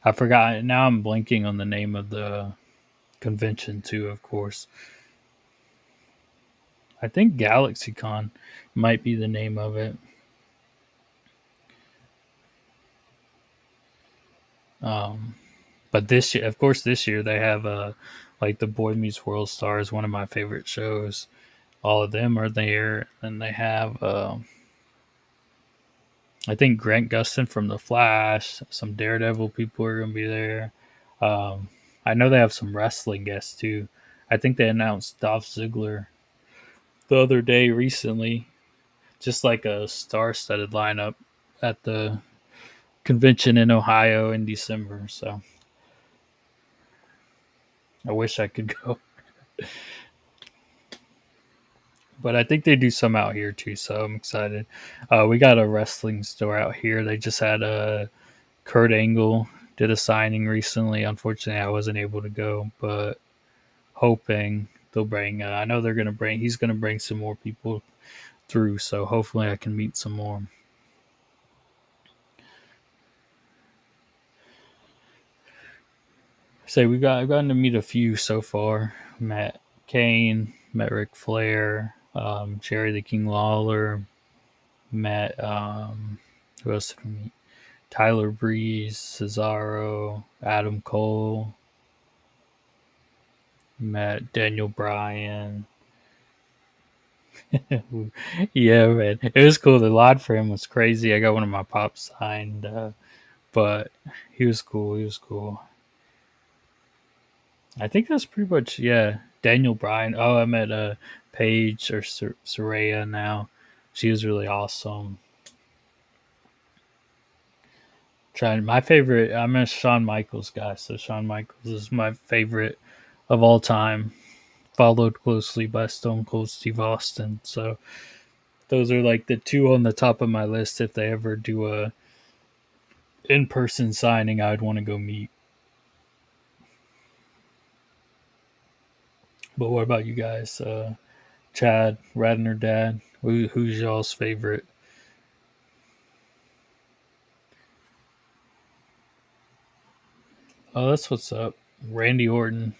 I forgot. Now I'm blanking on the name of the convention too. Of course, I think GalaxyCon might be the name of it. Um, But this year, of course, this year they have like the Boy Meets World Stars, one of my favorite shows. All of them are there, and they have I think Grant Gustin from The Flash, some Daredevil people are going to be there. Um, I know they have some wrestling guests too. I think they announced Dolph Ziggler the other day recently, just like a star-studded lineup at the convention in Ohio in December. So I wish I could go, but I think they do some out here too. So I'm excited. We got a wrestling store out here. They just had a Kurt Angle did a signing recently. Unfortunately, I wasn't able to go, but hoping they'll bring. I know they're gonna bring. He's gonna bring some more people through. So hopefully, I can meet some more. Say we got. I've gotten to meet a few so far. Met Kane. Met Ric Flair. Jerry the King Lawler. Met. Who else did we meet? Tyler Breeze, Cesaro, Adam Cole. Met Daniel Bryan. Yeah, man, it was cool. The line for him was crazy. I got one of my pops signed, but he was cool. He was cool. I think that's pretty much Daniel Bryan. Oh, I met Paige or Soraya now. She was really awesome. Trying my favorite. I'm a Shawn Michaels guy, so Shawn Michaels is my favorite of all time. Followed closely by Stone Cold Steve Austin. So those are like the two on the top of my list. If they ever do a in person signing, I would want to go meet. But what about you guys? Chad, Radner, Dad. Who's y'all's favorite? Oh, that's what's up. Randy Orton.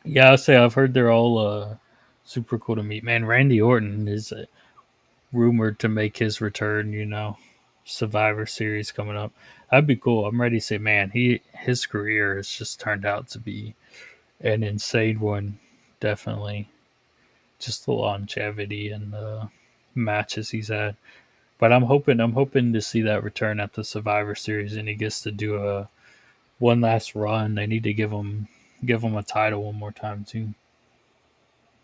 Yeah, I say I've heard they're all super cool to meet. Man, Randy Orton is rumored to make his return. Survivor Series coming up. That'd be cool. I'm ready to say, man, his career has just turned out to be an insane one. Definitely, just the longevity and the matches he's had. But I'm hoping to see that return at the Survivor Series, and he gets to do a one last run. They need to give him a title one more time too.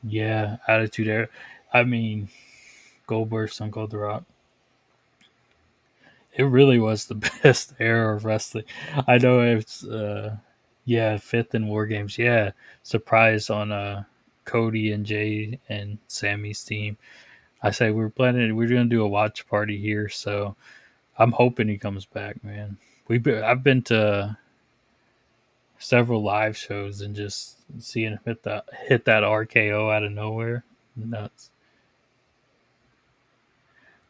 Yeah, Attitude Era. I mean, Goldberg, Stone Cold, The Rock. It really was the best era of wrestling. I know it's yeah, fifth in War Games. Yeah, surprise on Cody and Jay and Sammy's team. I say we're gonna do a watch party here, so I'm hoping he comes back, man. I've been to several live shows and just seeing him hit that RKO out of nowhere. Nuts.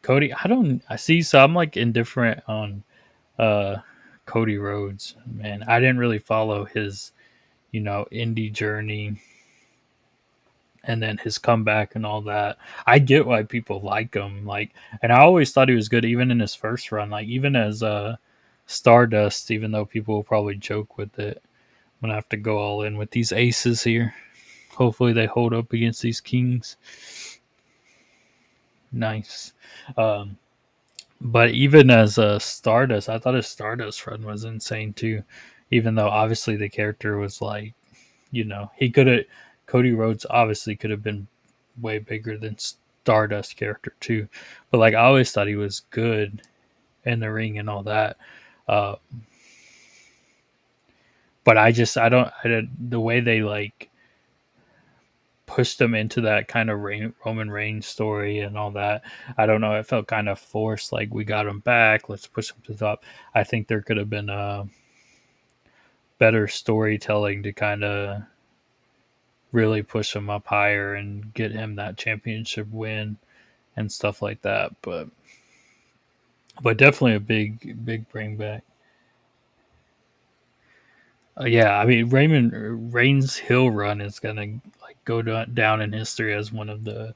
Cody, I see, so I'm like indifferent on uh Cody Rhodes, man. I didn't really follow his, indie journey and then his comeback and all that. I get why people like him, like, and I always thought he was good even in his first run, like even as Stardust, even though people will probably joke with it. I'm gonna have to go all in with these aces here. Hopefully they hold up against these kings. Nice. Um, but even as a Stardust, I thought his Stardust run was insane too. Even though obviously the character was like, he could have Cody Rhodes obviously could have been way bigger than Stardust character too. But like I always thought he was good in the ring and all that. Uh, but I don't the way they like pushed him into that kind of Roman Reigns story and all that. I don't know. It felt kind of forced. Like we got him back. Let's push him to the top. I think there could have been a better storytelling to kind of really push him up higher and get him that championship win and stuff like that. But definitely a big bring back. Yeah, I mean Raymond Reigns' hill run is gonna like go down in history as one of the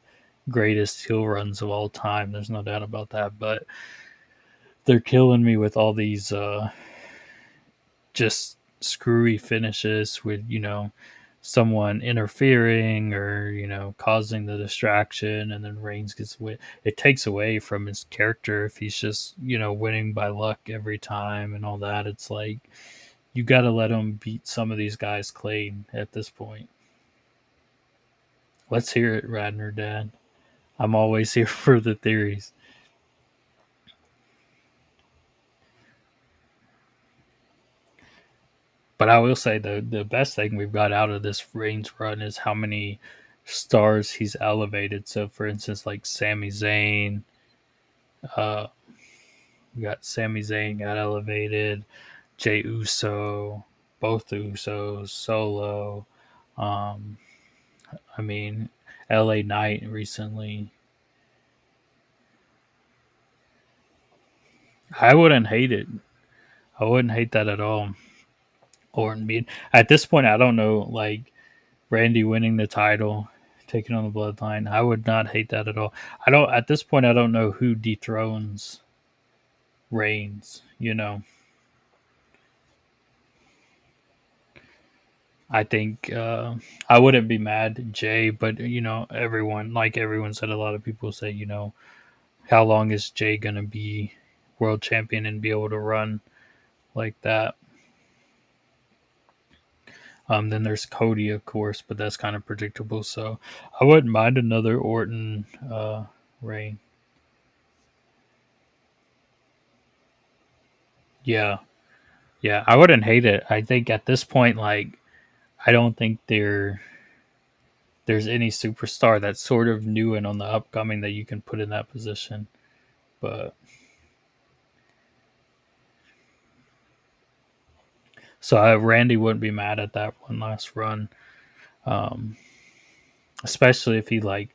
greatest hill runs of all time. There's no doubt about that. But they're killing me with all these just screwy finishes with someone interfering or causing the distraction, and then Reigns gets away. It takes away from his character if he's just winning by luck every time and all that. It's like you got to let him beat some of these guys clean at this point. Let's hear it, Radner Dad. I'm always here for the theories. But I will say the best thing we've got out of this Reigns run is how many stars he's elevated. So, for instance, like Sami Zayn, uh, we got Sami Zayn got elevated, Jay Uso, both the Usos, Solo. Um, I mean, L.A. Knight recently. I wouldn't hate it. I wouldn't hate that at all. Orton being at this point, I don't know, like Randy winning the title, taking on the Bloodline. I would not hate that at all. I don't at this point. I don't know who dethrones Reigns. I think I wouldn't be mad at Jay, but everyone said, a lot of people say, how long is Jay gonna be world champion and be able to run like that? Then there's Cody, of course, but that's kind of predictable. So I wouldn't mind another Orton reign. Yeah, yeah, I wouldn't hate it. I think at this point, like, I don't think there's any superstar that's sort of new and on the upcoming that you can put in that position. But so Randy wouldn't be mad at that one last run, um, especially if he like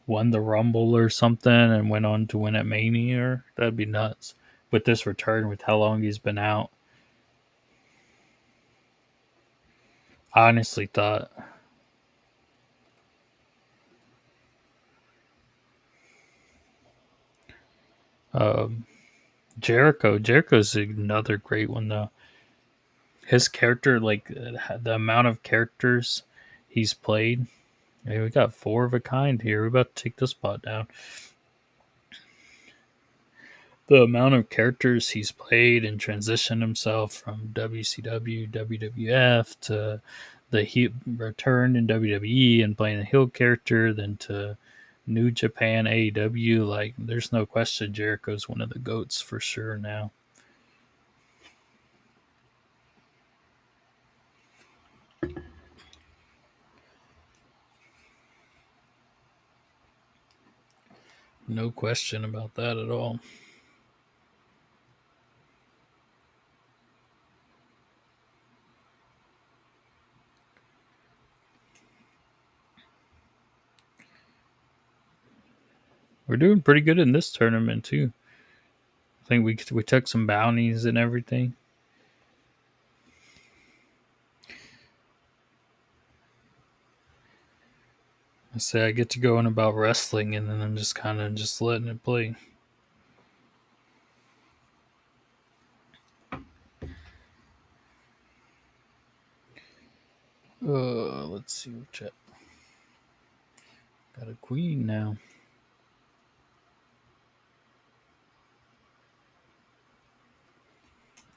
won the Rumble or something and went on to win at Mania. That'd be nuts. With this return, with how long he's been out, I honestly thought um, Jericho's another great one though. His character, like the amount of characters he's played. Hey, we got four of a kind here. We're about to take this spot down. The amount of characters he's played and transitioned himself from WCW, WWF to the he return in WWE and playing a heel character, then to New Japan AEW. Like, there's no question Jericho's one of the goats for sure now. No question about that at all. We're doing pretty good in this tournament too. I think we took some bounties and everything. I say I get to go on about wrestling, and then I'm just kind of just letting it play. Let's see what chat. Got a queen now.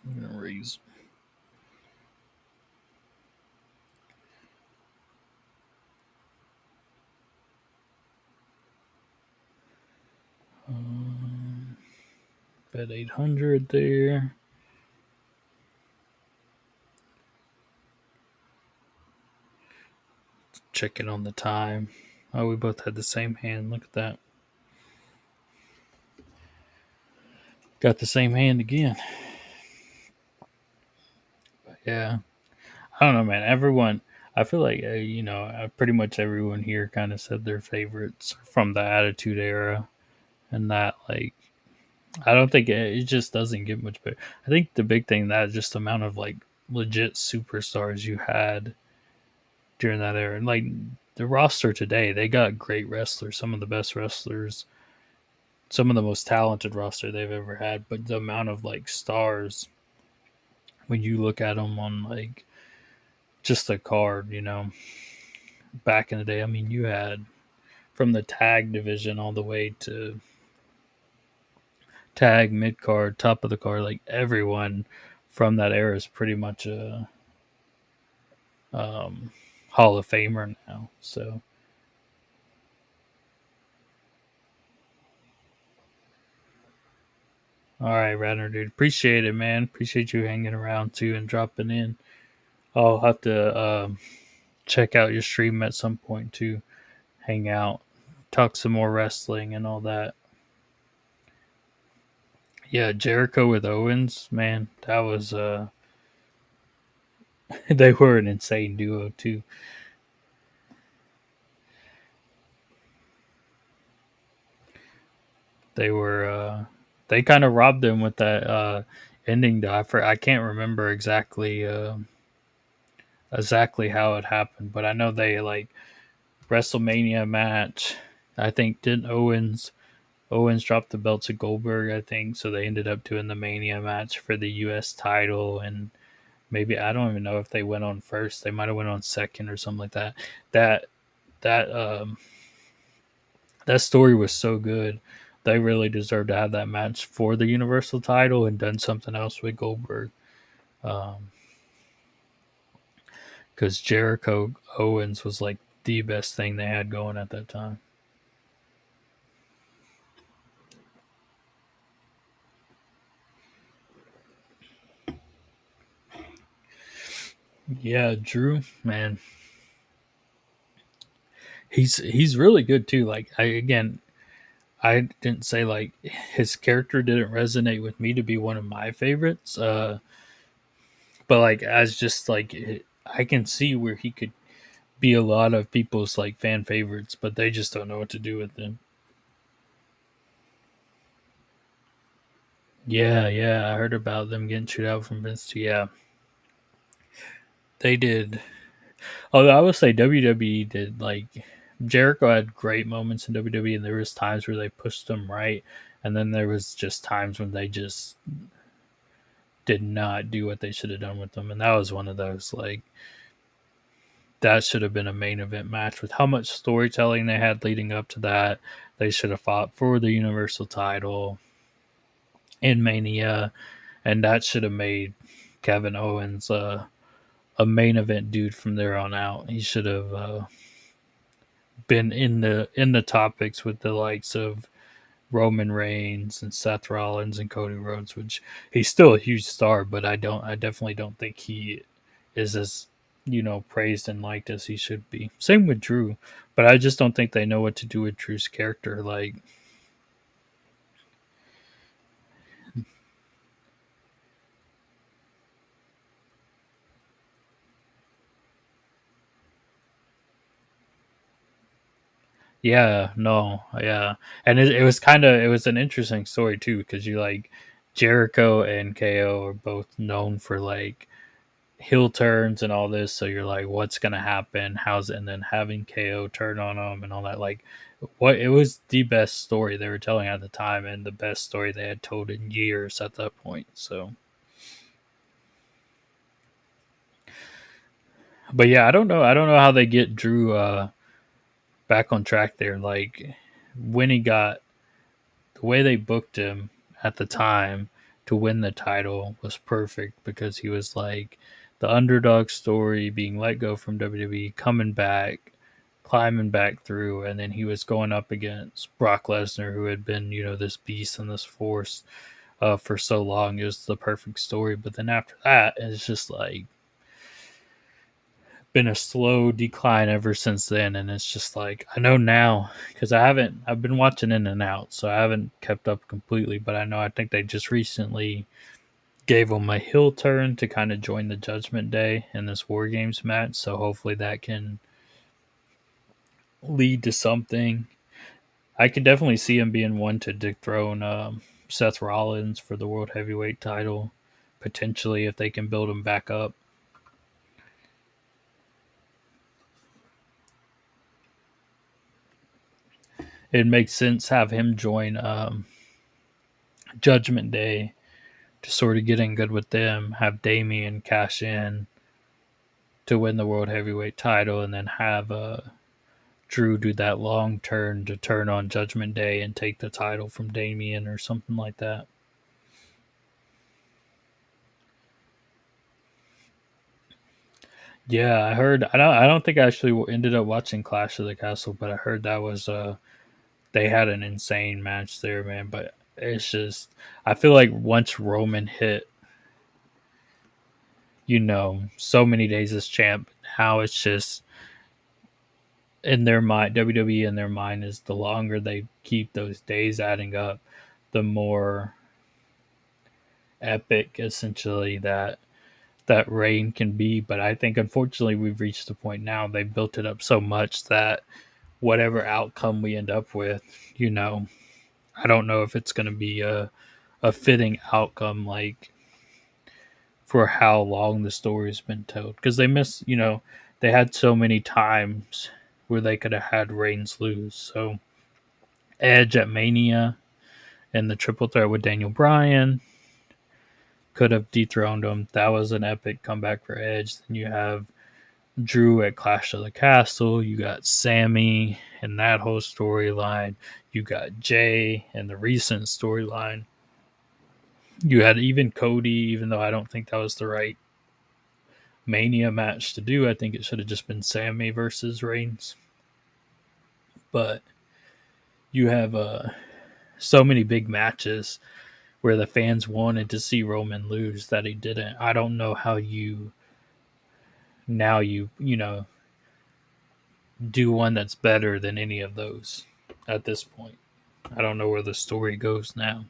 I'm gonna raise. Bet 800 there. Checking on the time. Oh, we both had the same hand. Look at that. Got the same hand again. But yeah. I don't know, man. Everyone, I feel like, pretty much everyone here kind of said their favorites from the Attitude Era. And that, like, I don't think it just doesn't get much better. I think the big thing that is just the amount of, like, legit superstars you had during that era. And, like, the roster today, they got great wrestlers, some of the best wrestlers, some of the most talented roster they've ever had. But the amount of, like, stars, when you look at them on, like, just a card, back in the day. I mean, you had from the tag division all the way to tag, mid card, top of the card, like everyone from that era is pretty much a um, Hall of Famer now. So, all right, Radner, dude, appreciate it, man. Appreciate you hanging around too and dropping in. I'll have to check out your stream at some point too. Hang out, talk some more wrestling and all that. Yeah, Jericho with Owens, man, that was they were an insane duo too. They were they kind of robbed him with that ending though. I can't remember exactly how it happened, but I know they like WrestleMania match. I think didn't Owens dropped the belt to Goldberg, I think, so they ended up doing the Mania match for the US title, and maybe I don't even know if they went on first. They might have went on second or something like that. That that that story was so good. They really deserved to have that match for the Universal title and done something else with Goldberg. Um, because Jericho Owens was like the best thing they had going at that time. Yeah, Drew, man, he's really good too. Like I didn't say like his character didn't resonate with me to be one of my favorites. But like as just like I can see where he could be a lot of people's like fan favorites, but they just don't know what to do with him. Yeah, yeah, I heard about them getting chewed out from Vince too. Yeah, they did. Although I would say WWE did like Jericho had great moments in WWE, and there was times where they pushed him right, and then there was just times when they just did not do what they should have done with them, and that was one of those like that should have been a main event match with how much storytelling they had leading up to that. They should have fought for the Universal title in Mania, and that should have made Kevin Owens a main event dude from there on out. He should have been in the topics with the likes of Roman Reigns and Seth Rollins and Cody Rhodes, which he's still a huge star, but I definitely don't think he is as praised and liked as he should be. Same with Drew, but I just don't think they know what to do with Drew's character. Like, yeah, no, yeah, and it was it was an interesting story too because you like Jericho and KO are both known for like heel turns and all this. So you're like, what's gonna happen? How's it? And then having KO turn on them and all that. Like, what it was the best story they were telling at the time, and the best story they had told in years at that point. So, but yeah, I don't know. I don't know how they get Drew back on track there. Like when he got the way they booked him at the time to win the title was perfect because he was like the underdog story, being let go from WWE, coming back, climbing back through, and then he was going up against Brock Lesnar, who had been, this beast and this force for so long. It was the perfect story. But then after that, it's just like been a slow decline ever since then, and it's just like I know now because I've been watching in and out, so I haven't kept up completely, but I think they just recently gave him a heel turn to kind of join the Judgment Day in this War Games match, so hopefully that can lead to something. I could definitely see him being one to dethrone Seth Rollins for the World Heavyweight title, potentially if they can build him back up. It makes sense have him join Judgment Day to sort of get in good with them, have Damien cash in, to win the world heavyweight title, and then have Drew do that long turn to turn on Judgment Day and take the title from Damian or something like that. Yeah, I heard. I don't think I actually ended up watching Clash of the Castle, but I heard that was they had an insane match there, man. But it's just I feel like once Roman hit, so many days as champ, now it's just in their mind, WWE in their mind is the longer they keep those days adding up, the more epic essentially that reign can be. But I think unfortunately we've reached the point now they built it up so much that whatever outcome we end up with, you know, I don't know if it's going to be a fitting outcome like for how long the story's been told because they had so many times where they could have had Reigns lose. So Edge at Mania and the triple threat with Daniel Bryan could have dethroned him. That was an epic comeback for Edge. Then you have Drew at Clash of the Castle. You got Sammy and that whole storyline. You got Jay and the recent storyline. You had even Cody, even though I don't think that was the right Mania match to do. I think it should have just been Sammy versus Reigns. But you have so many big matches where the fans wanted to see Roman lose that he didn't. I don't know how you do one that's better than any of those at this point. I don't know where the story goes now.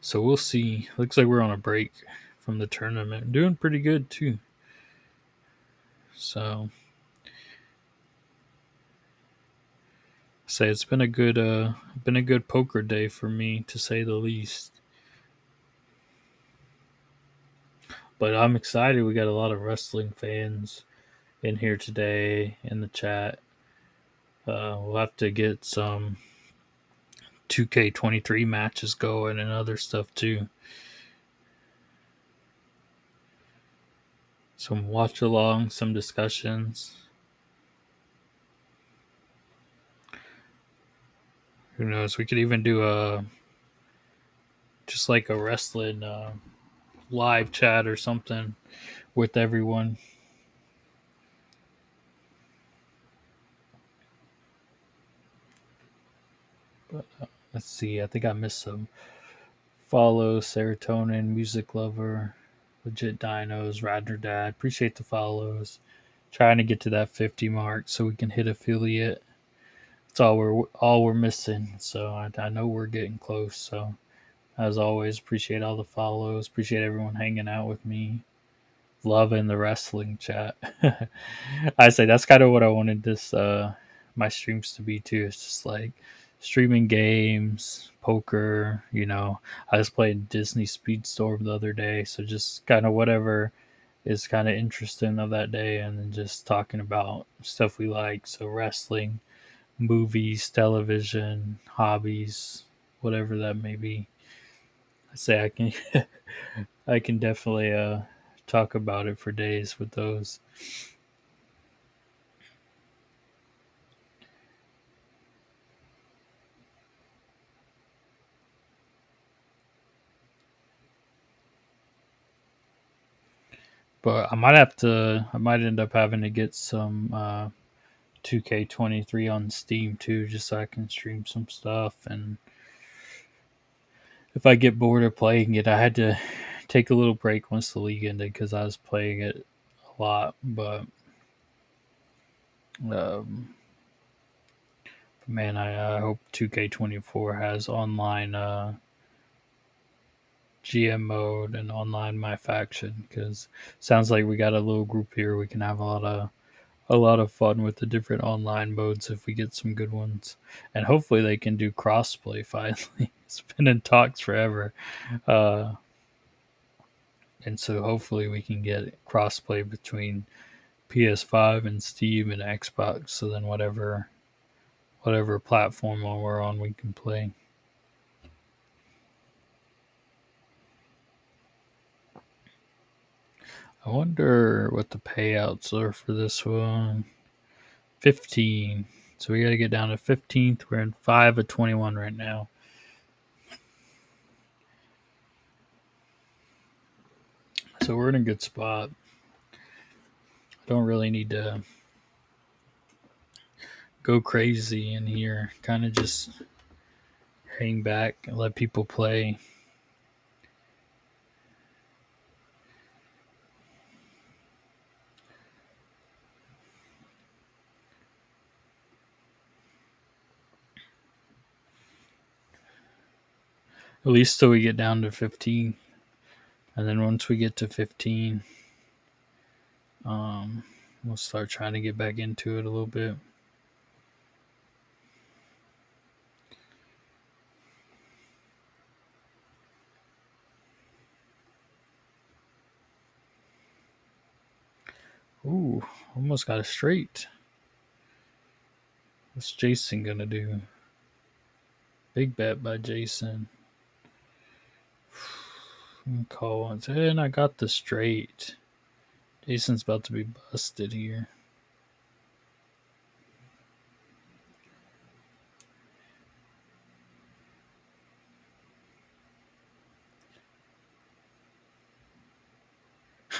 So we'll see. Looks like we're on a break from the tournament. Doing pretty good too. So say it's been a good poker day for me to say the least. But I'm excited. We got a lot of wrestling fans in here today in the chat. We'll have to get some 2K23 matches going and other stuff too. Some watch along, some discussions. Who knows? We could even do a just like a wrestling live chat or something with everyone. But let's see. I think I missed some follow serotonin, music lover, legit dinos, Radner Dad. Appreciate the follows. Trying to get to that 50 mark so we can hit affiliate. It's all we're missing. So I know we're getting close. So as always, appreciate all the follows. Appreciate everyone hanging out with me. Loving the wrestling chat. I say that's kind of what I wanted this my streams to be too. It's just like streaming games, poker. I was playing Disney Speedstorm the other day, so just kind of whatever is kind of interesting of that day, and then just talking about stuff we like. So wrestling, movies, television, hobbies, whatever that may be. I say I can I can definitely talk about it for days with those. But I might end up having to get some 2K23 on Steam too, just so I can stream some stuff. And if I get bored of playing it, I had to take a little break once the league ended because I was playing it a lot. But um, man, I hope 2K24 has online GM mode and online my faction because sounds like we got a little group here. We can have a lot of fun with the different online modes if we get some good ones, and hopefully they can do crossplay finally. It's been in talks forever, uh, and so hopefully we can get crossplay between PS5 and Steam and Xbox. So then whatever platform we're on, we can play. I wonder what the payouts are for this one. 15. So we got to get down to 15th. We're in 5 of 21 right now. So we're in a good spot. Don't really need to go crazy in here. Kind of just hang back and let people play. At least till we get down to 15. And then once we get to 15, we'll start trying to get back into it a little bit. Ooh, almost got a straight. What's Jason gonna do? Big bet by Jason. Call once. And I got the straight. Jason's about to be busted here.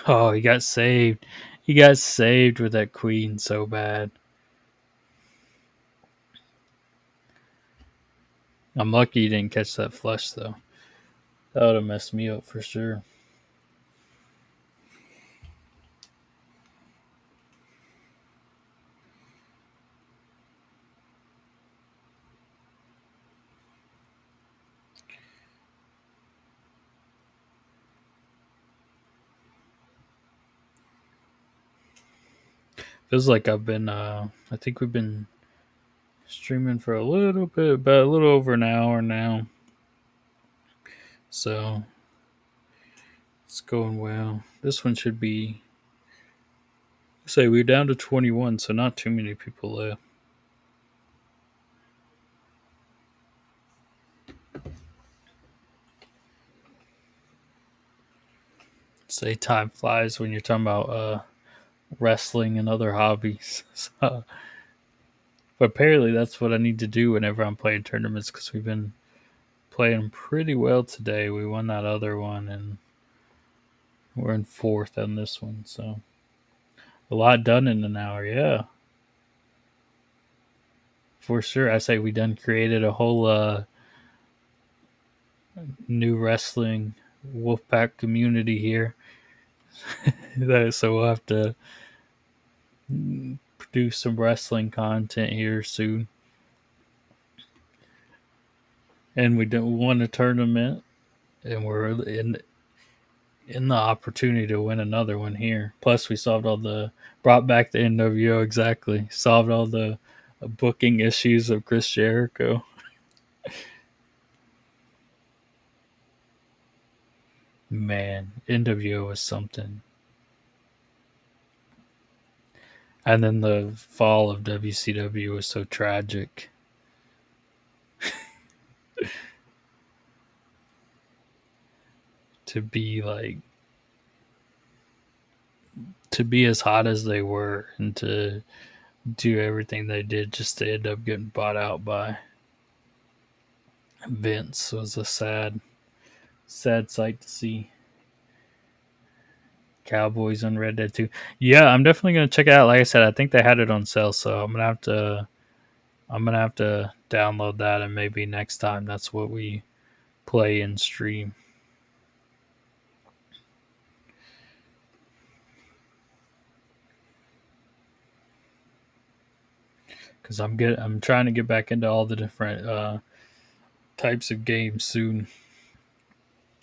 Oh, he got saved. He got saved with that queen so bad. I'm lucky he didn't catch that flush, though. That would have messed me up for sure. Feels like I've been, I think we've been streaming for a little bit, about a little over an hour now. So it's going well. This one should be, say, we're down to 21, so not too many people left. Say time flies when you're talking about wrestling and other hobbies. So, but apparently that's what I need to do whenever I'm playing tournaments because we've been playing pretty well today. We won that other one and we're in fourth on this one. So a lot done in an hour. Yeah, for sure. I say we done created a whole new wrestling Wolfpack community here. So we'll have to produce some wrestling content here soon. And we don't won a tournament, and we're in the opportunity to win another one here. Plus, we solved all the brought back the NWO exactly. Solved all the booking issues of Chris Jericho. Man, NWO was something. And then the fall of WCW was so tragic. To be like to be as hot as they were and to do everything they did just to end up getting bought out by Vince was a sad sight to see. Cowboys on Red Dead 2. Yeah, I'm definitely gonna check it out. Like I said, I think they had it on sale, so I'm gonna have to download that and maybe next time that's what we play and stream. Because I'm trying to get back into all the different types of games soon.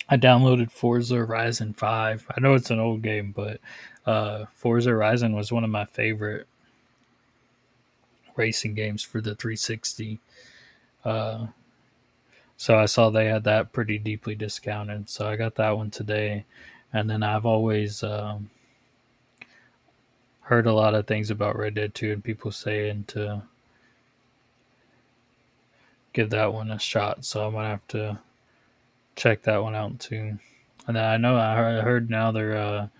I downloaded Forza Horizon 5. I know it's an old game, but Forza Horizon was one of my favorite racing games for the 360. Uh, so I saw they had that pretty deeply discounted. So I got that one today. And then I've always heard a lot of things about Red Dead 2 and people saying to give that one a shot. So I'm going to have to check that one out too. And then I know I heard now they're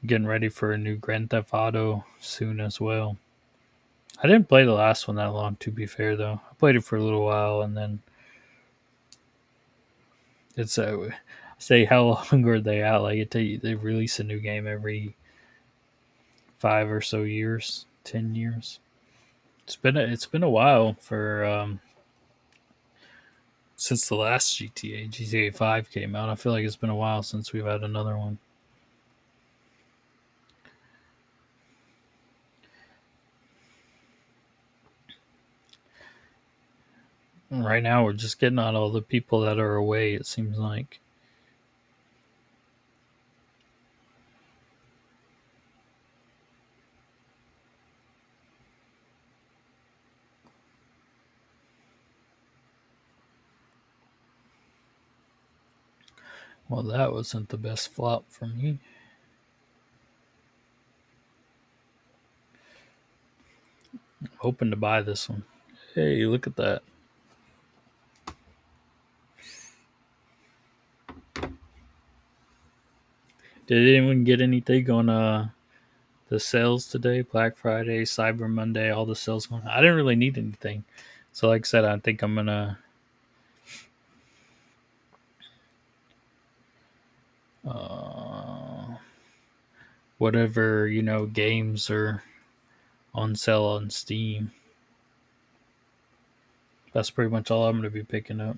Getting ready for a new Grand Theft Auto soon as well. I didn't play the last one that long, to be fair, though. I played it for a little while, and then it's say how long are they out? Like they release a new game every 5 or so years, 10 years. It's been a while for since the last GTA 5 came out. I feel like it's been a while since we've had another one. Right now, we're just getting on all the people that are away. It seems like. Well, that wasn't the best flop for me. Hoping to buy this one. Hey, look at that. Did anyone get anything on the sales today? Black Friday, Cyber Monday, all the sales going on. I didn't really need anything. So like I said, I think I'm gonna uh, whatever, games are on sale on Steam. That's pretty much all I'm gonna be picking up.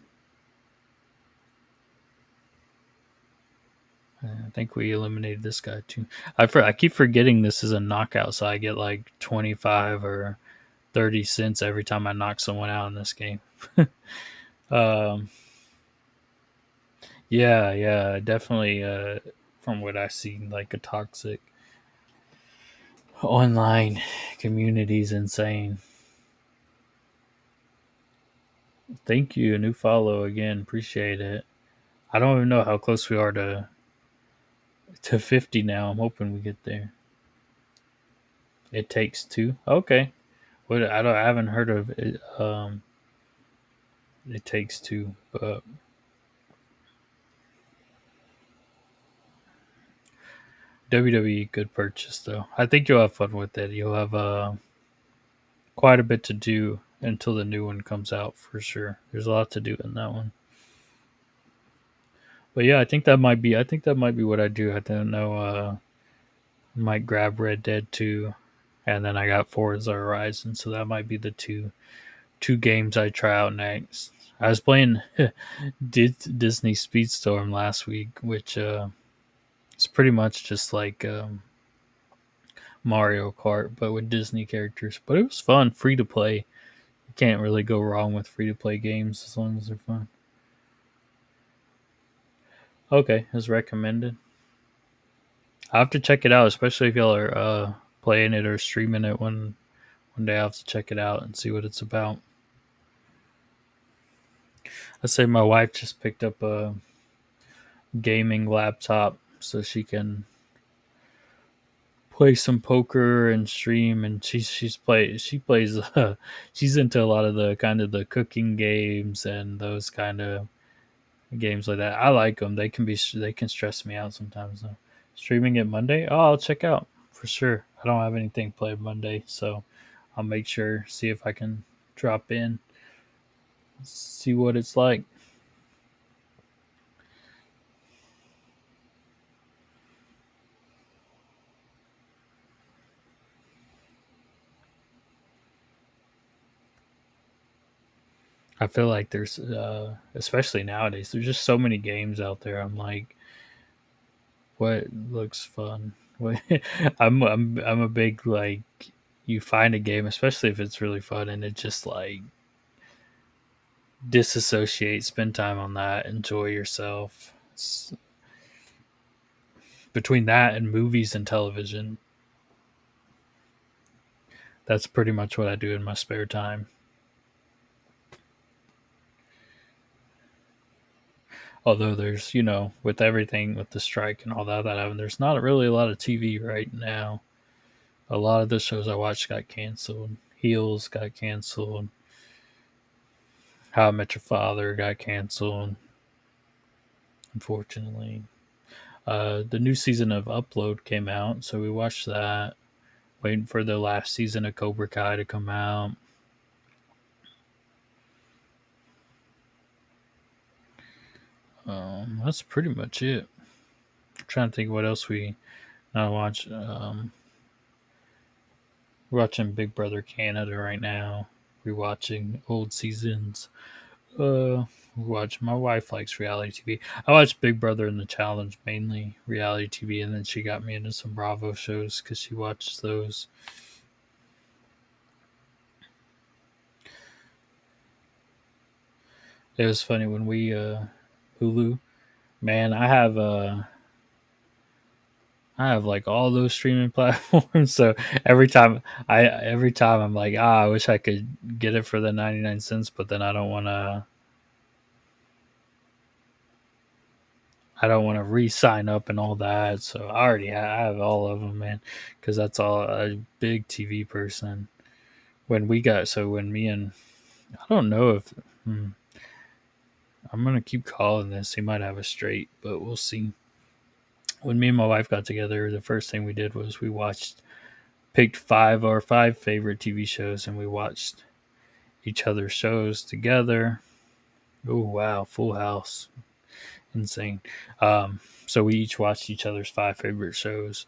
I think we eliminated this guy too. I keep forgetting this is a knockout, so I get like 25 or 30 cents every time I knock someone out in this game. um, yeah, yeah, definitely. From what I've seen, like a toxic online community is insane. Thank you, a new follow again. Appreciate it. I don't even know how close we are to 50 now. I'm hoping we get there. It takes two. Okay. What I haven't heard of it. It takes two, but WWE good purchase though. I think you'll have fun with it. You'll have quite a bit to do until the new one comes out for sure. There's a lot to do in that one. But yeah, I think that might be what I do. I don't know. Might grab Red Dead 2, and then I got Forza Horizon, so that might be the two games I try out next. I was playing Disney Speedstorm last week, which it's pretty much just like Mario Kart, but with Disney characters. But it was fun, free to play. You can't really go wrong with free to play games as long as they're fun. Okay, it's recommended. I have to check it out, especially if y'all are playing it or streaming it one day. I have to check it out and see what it's about. Let's say my wife just picked up a gaming laptop so she can play some poker and stream, and she plays she's into a lot of the kind of the cooking games and those kind of games like that. I like them. They can stress me out sometimes though. Streaming it Monday, oh, I'll check out for sure. I don't have anything played Monday, so I'll make sure see if I can drop in, see what it's like. I feel like there's especially nowadays there's just so many games out there. I'm like, what looks fun? What I'm a big like, you find a game, especially if it's really fun, and it just like disassociate, spend time on that, enjoy yourself. Between that and movies and television, that's pretty much what I do in my spare time. Although there's, with everything with the strike and all that happened, there's not really a lot of TV right now. A lot of the shows I watched got canceled. Heels got canceled. How I Met Your Father got canceled, unfortunately. The new season of Upload came out, so we watched that. Waiting for the last season of Cobra Kai to come out. That's pretty much it. I'm trying to think what else we not watch. We're watching Big Brother Canada right now. Rewatching old seasons. Watch. My wife likes reality TV. I watch Big Brother and the Challenge, mainly reality TV, and then she got me into some Bravo shows because she watches those. It was funny when we Hulu. Man, I have like all those streaming platforms. So every time I'm like, I wish I could get it for the 99 cents, but then I don't want to re-sign up and all that. So I have all of them, man, because that's all a big TV person. When me and I don't know if I'm gonna keep calling this. He might have a straight, but we'll see. When me and my wife got together, the first thing we did was picked five favorite TV shows, and we watched each other's shows together. Oh wow, Full House, insane. So we each watched each other's five favorite shows.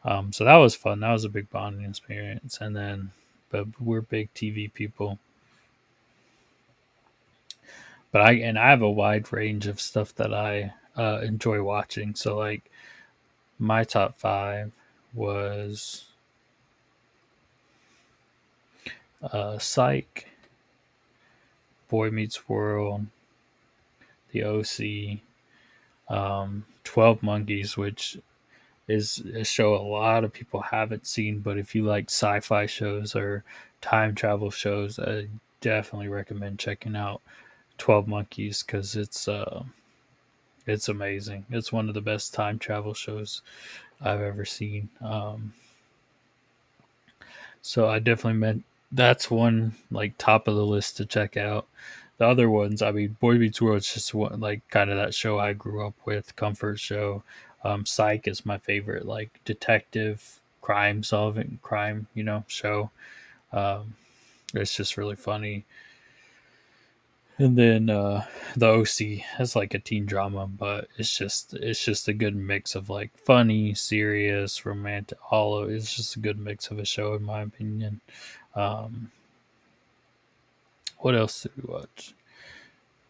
So that was fun. That was a big bonding experience. But we're big TV people. I have a wide range of stuff that I enjoy watching. So like my top five was Psych, Boy Meets World, The OC, 12 Monkeys, which is a show a lot of people haven't seen, but if you like sci-fi shows or time travel shows, I definitely recommend checking out 12 Monkeys because it's amazing. It's one of the best time travel shows I've ever seen. So I definitely meant that's one like top of the list to check out. The other ones, I mean, Boy Meets World is just one like kind of that show I grew up with, comfort show. Psych is my favorite, like detective crime, show. Um, it's just really funny. And then the OC has like a teen drama, but it's just a good mix of like funny, serious, romantic. All of it's just a good mix of a show, in my opinion. Um, what else did we watch?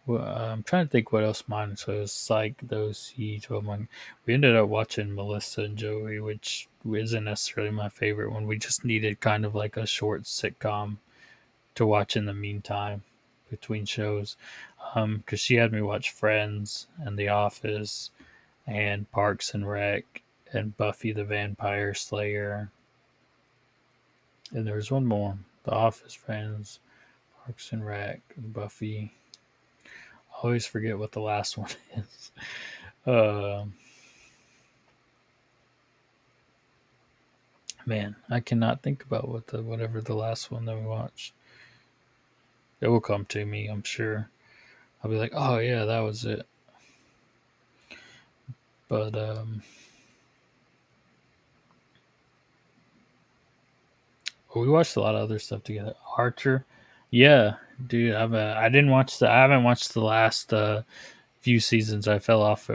Well, I'm trying to think what else mine was. So it was like those he 12 month. We ended up watching Melissa and Joey, which isn't necessarily my favorite one. We just needed kind of like a short sitcom to watch in the meantime between shows. Because she had me watch Friends and The Office and Parks and Rec and Buffy the Vampire Slayer. And there was one more: The Office, Friends, Parks and Rec, and Buffy. I always forget what the last one is. Um Man, I cannot think about whatever the last one that we watched. It will come to me, I'm sure. I'll be like, oh yeah, that was it. But we watched a lot of other stuff together. Archer, yeah, dude. I didn't watch the. I haven't watched the last few seasons. I fell off for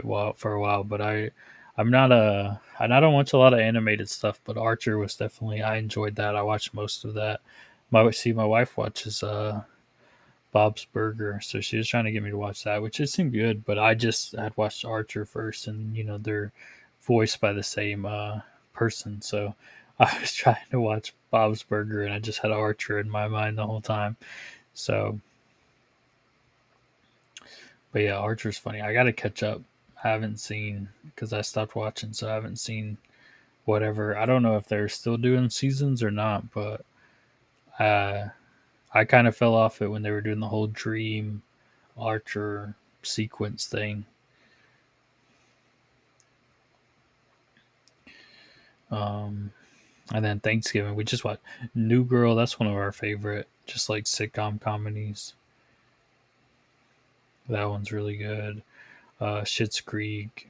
a while, but I'm not a. And I don't watch a lot of animated stuff, but Archer was definitely. I enjoyed that. I watched most of that. My wife watches Bob's Burger, so she was trying to get me to watch that, which it seemed good. But I just had watched Archer first, and they're voiced by the same person, so I was trying to watch Bob's Burger, and I just had Archer in my mind the whole time. So, but yeah, Archer's funny. I got to catch up. I haven't seen because I stopped watching, so I haven't seen whatever. I don't know if they're still doing seasons or not, but uh, I kind of fell off it when they were doing the whole Dream Archer sequence thing. Um, and then Thanksgiving, we just watched New Girl. That's one of our favorite, just like sitcom comedies. That one's really good. Schitt's Creek.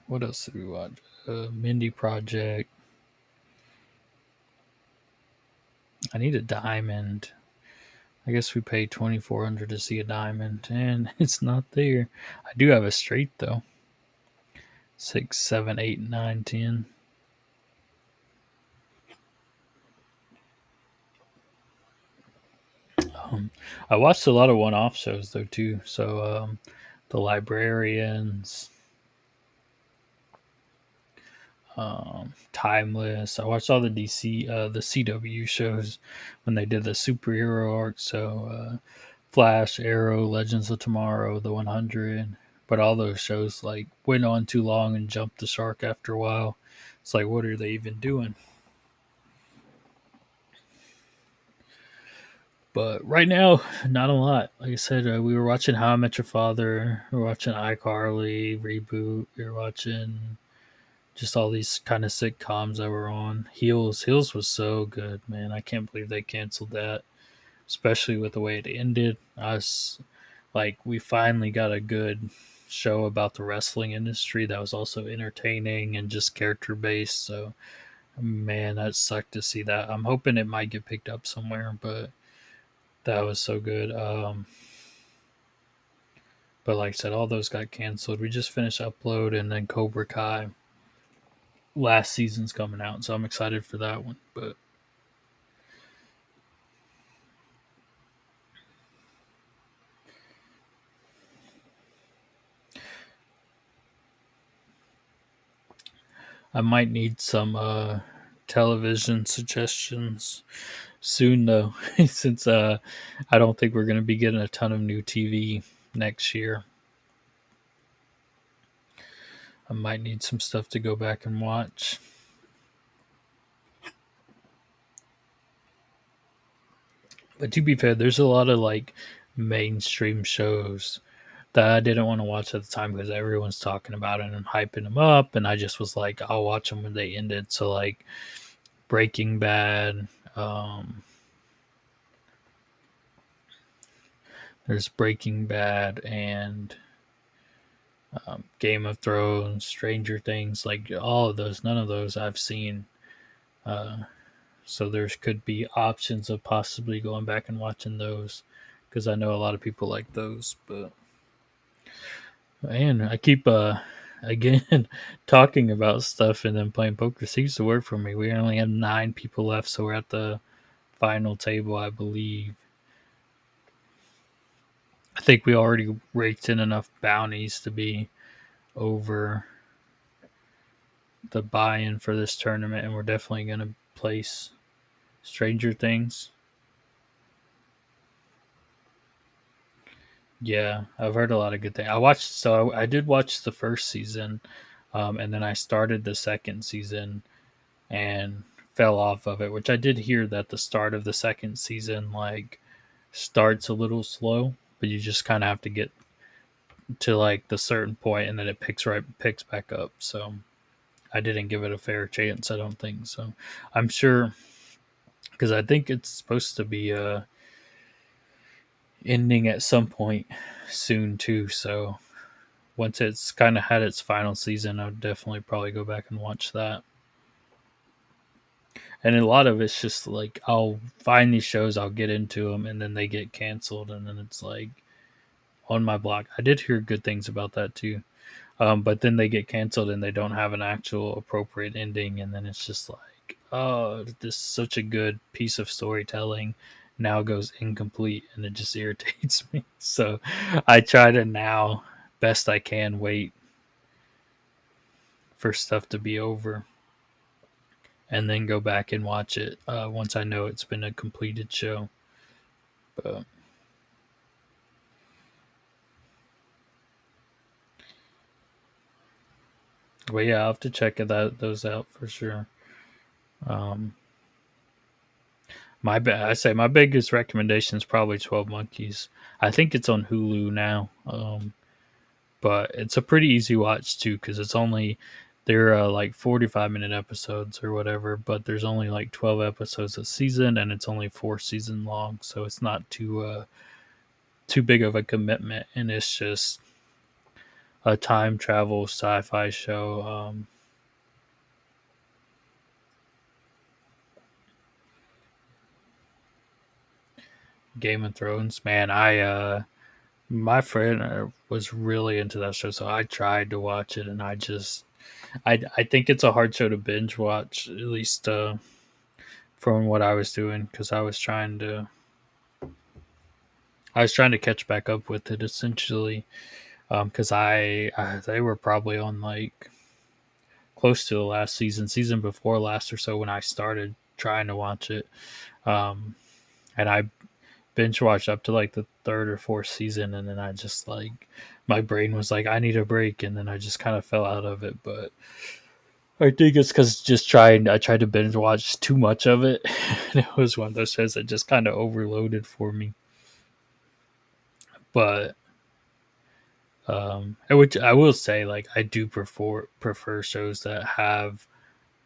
What else did we watch? Mindy Project. I need a diamond. I guess we paid 2,400 to see a diamond, and it's not there. I do have a straight though. 6, 7, 8, 9, 10. I watched a lot of one-off shows though too. So the Librarians, Timeless. I watched all the DC, the CW shows when they did the superhero arc. So Flash, Arrow, Legends of Tomorrow, The 100. But all those shows like went on too long and jumped the shark after a while. It's like, what are they even doing? But right now, not a lot. Like I said, we were watching How I Met Your Father. We were watching iCarly reboot. We were watching just all these kind of sitcoms that were on. Heels was so good, man. I can't believe they canceled that, especially with the way it ended. I was like, we finally got a good show about the wrestling industry that was also entertaining and just character based. So, man, that sucked to see that. I'm hoping it might get picked up somewhere, but that was so good. But like I said, all those got canceled. We just finished Upload, and then Cobra Kai last season's coming out, so I'm excited for that one. But I might need some television suggestions soon, though, since I don't think we're going to be getting a ton of new TV next year. I might need some stuff to go back and watch. But to be fair, there's a lot of like mainstream shows that I didn't want to watch at the time because everyone's talking about it and hyping them up, and I just was like, I'll watch them when they ended. So like Breaking Bad, um, there's Breaking Bad and Game of Thrones, Stranger Things, like all of those. None of those I've seen. Uh, so there could be options of possibly going back and watching those because I know a lot of people like those. But man, I keep again talking about stuff and then playing poker seems to work for me. We only have 9 people left, so we're at the final table, I believe. I think we already raked in enough bounties to be over the buy-in for this tournament, and we're definitely going to place Stranger Things. Yeah, I've heard a lot of good things. I did watch the first season, and then I started the second season and fell off of it, which I did hear that the start of the second season like starts a little slow, but you just kind of have to get to like the certain point and then it picks back up. So I didn't give it a fair chance, I don't think. So I'm sure because I think it's supposed to be ending at some point soon too. So once it's kind of had its final season, I'd definitely probably go back and watch that. And a lot of it's just like I'll find these shows, I'll get into them, and then they get canceled, and then it's like on my block. I did hear good things about that too, but then they get canceled and they don't have an actual appropriate ending, and then it's just like, oh, this is such a good piece of storytelling now goes incomplete, and it just irritates me. So I try to now best I can wait for stuff to be over and then go back and watch it once I know it's been a completed show. But, but yeah, I'll have to check those out for sure. Um, I say my biggest recommendation is probably 12 Monkeys. I think it's on Hulu now, but it's a pretty easy watch too because it's only they're like 45-minute episodes or whatever, but there's only like 12 episodes a season and it's only 4 season long, so it's not too big of a commitment, and it's just a time travel sci-fi show. Game of Thrones, man. I My friend was really into that show, so I tried to watch it, and I think it's a hard show to binge watch, at least from what I was doing, because I was trying to catch back up with it essentially, because they were probably on like close to the last season before last or so when I started trying to watch it, um, and I binge watched up to like the third or fourth season, and then I just like my brain was like, I need a break, and then I just kind of fell out of it. But I think it's because I tried to binge watch too much of it, and it was one of those shows that just kind of overloaded for me. But which I will say, like I do prefer shows that have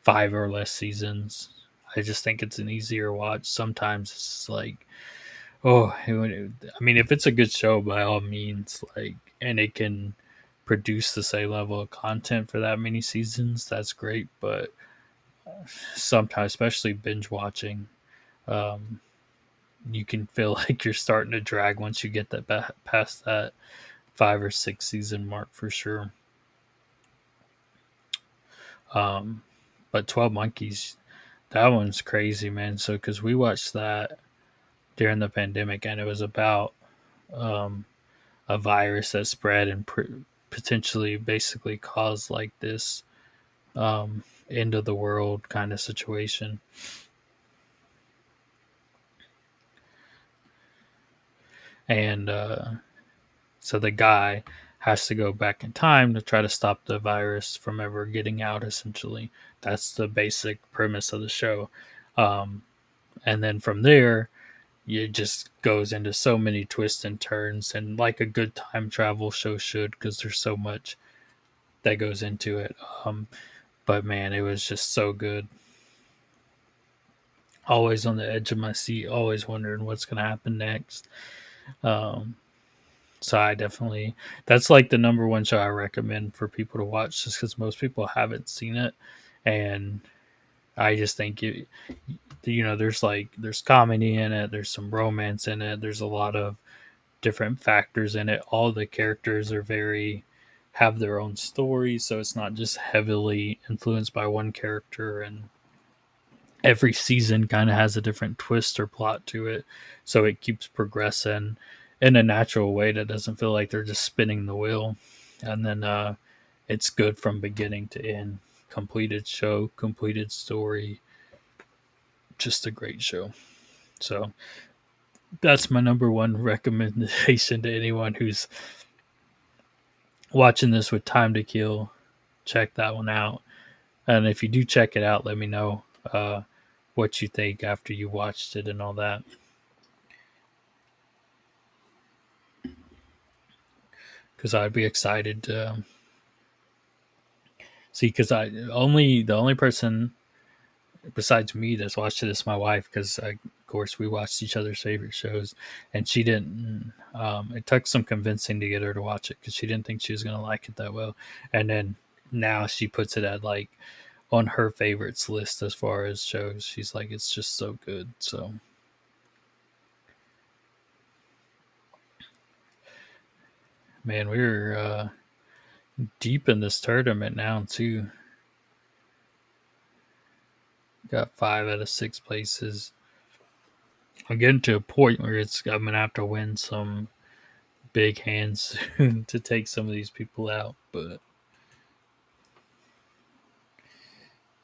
five or less seasons. I just think it's an easier watch. Sometimes it's like, oh, I mean, if it's a good show, by all means, like, and it can produce the same level of content for that many seasons, that's great. But sometimes, especially binge watching, um, you can feel like you're starting to drag once you get past that 5 or 6 season mark for sure. Um, but 12 Monkeys, that one's crazy, man. So, because we watched that during the pandemic, and it was about um, a virus that spread and potentially basically caused like this end of the world kind of situation. And so the guy has to go back in time to try to stop the virus from ever getting out, essentially. That's the basic premise of the show. Um, and then from there, it just goes into so many twists and turns, and like a good time travel show should, because there's so much that goes into it. But man, it was just so good. Always on the edge of my seat, always wondering what's going to happen next. Um, so I definitely, that's like the number one show I recommend for people to watch, just because most people haven't seen it, and I just think there's comedy in it, there's some romance in it, there's a lot of different factors in it. All the characters are very have their own story, so it's not just heavily influenced by one character, and every season kind of has a different twist or plot to it, so it keeps progressing in a natural way that doesn't feel like they're just spinning the wheel. And then it's good from beginning to end. Completed show, completed story, just a great show. So that's my number one recommendation to anyone who's watching this with time to kill. Check that one out. And if you do check it out, let me know what you think after you watched it and all that. Because I'd be excited to see. Because the only person besides me that's watched it is my wife. Because of course we watched each other's favorite shows, and she didn't. It took some convincing to get her to watch it because she didn't think she was gonna like it that well. And then now she puts it at like on her favorites list as far as shows. She's like, it's just so good. So man, we're deep in this tournament now too. Got 5 out of 6 places. I'm getting to a point where I'm gonna have to win some big hands to take some of these people out, but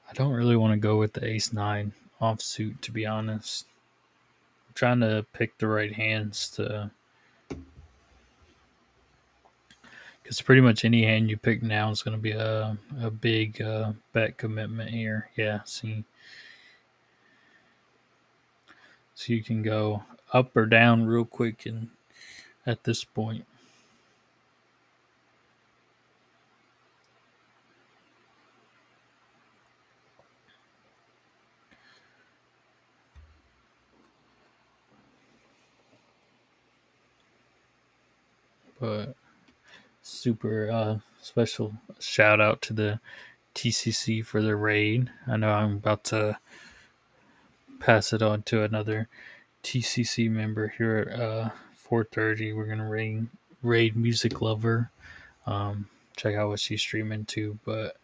I don't really want to go with the ace nine offsuit, to be honest. I'm trying to pick the right hands to, because pretty much any hand you pick now is going to be a big bet commitment here. Yeah, see, so you can go up or down real quick, and at this point, but super special shout out to the TCC for the raid. I know I'm about to pass it on to another TCC member here at 4:30. We're gonna raid Music Lover. Check out what she's streaming too, but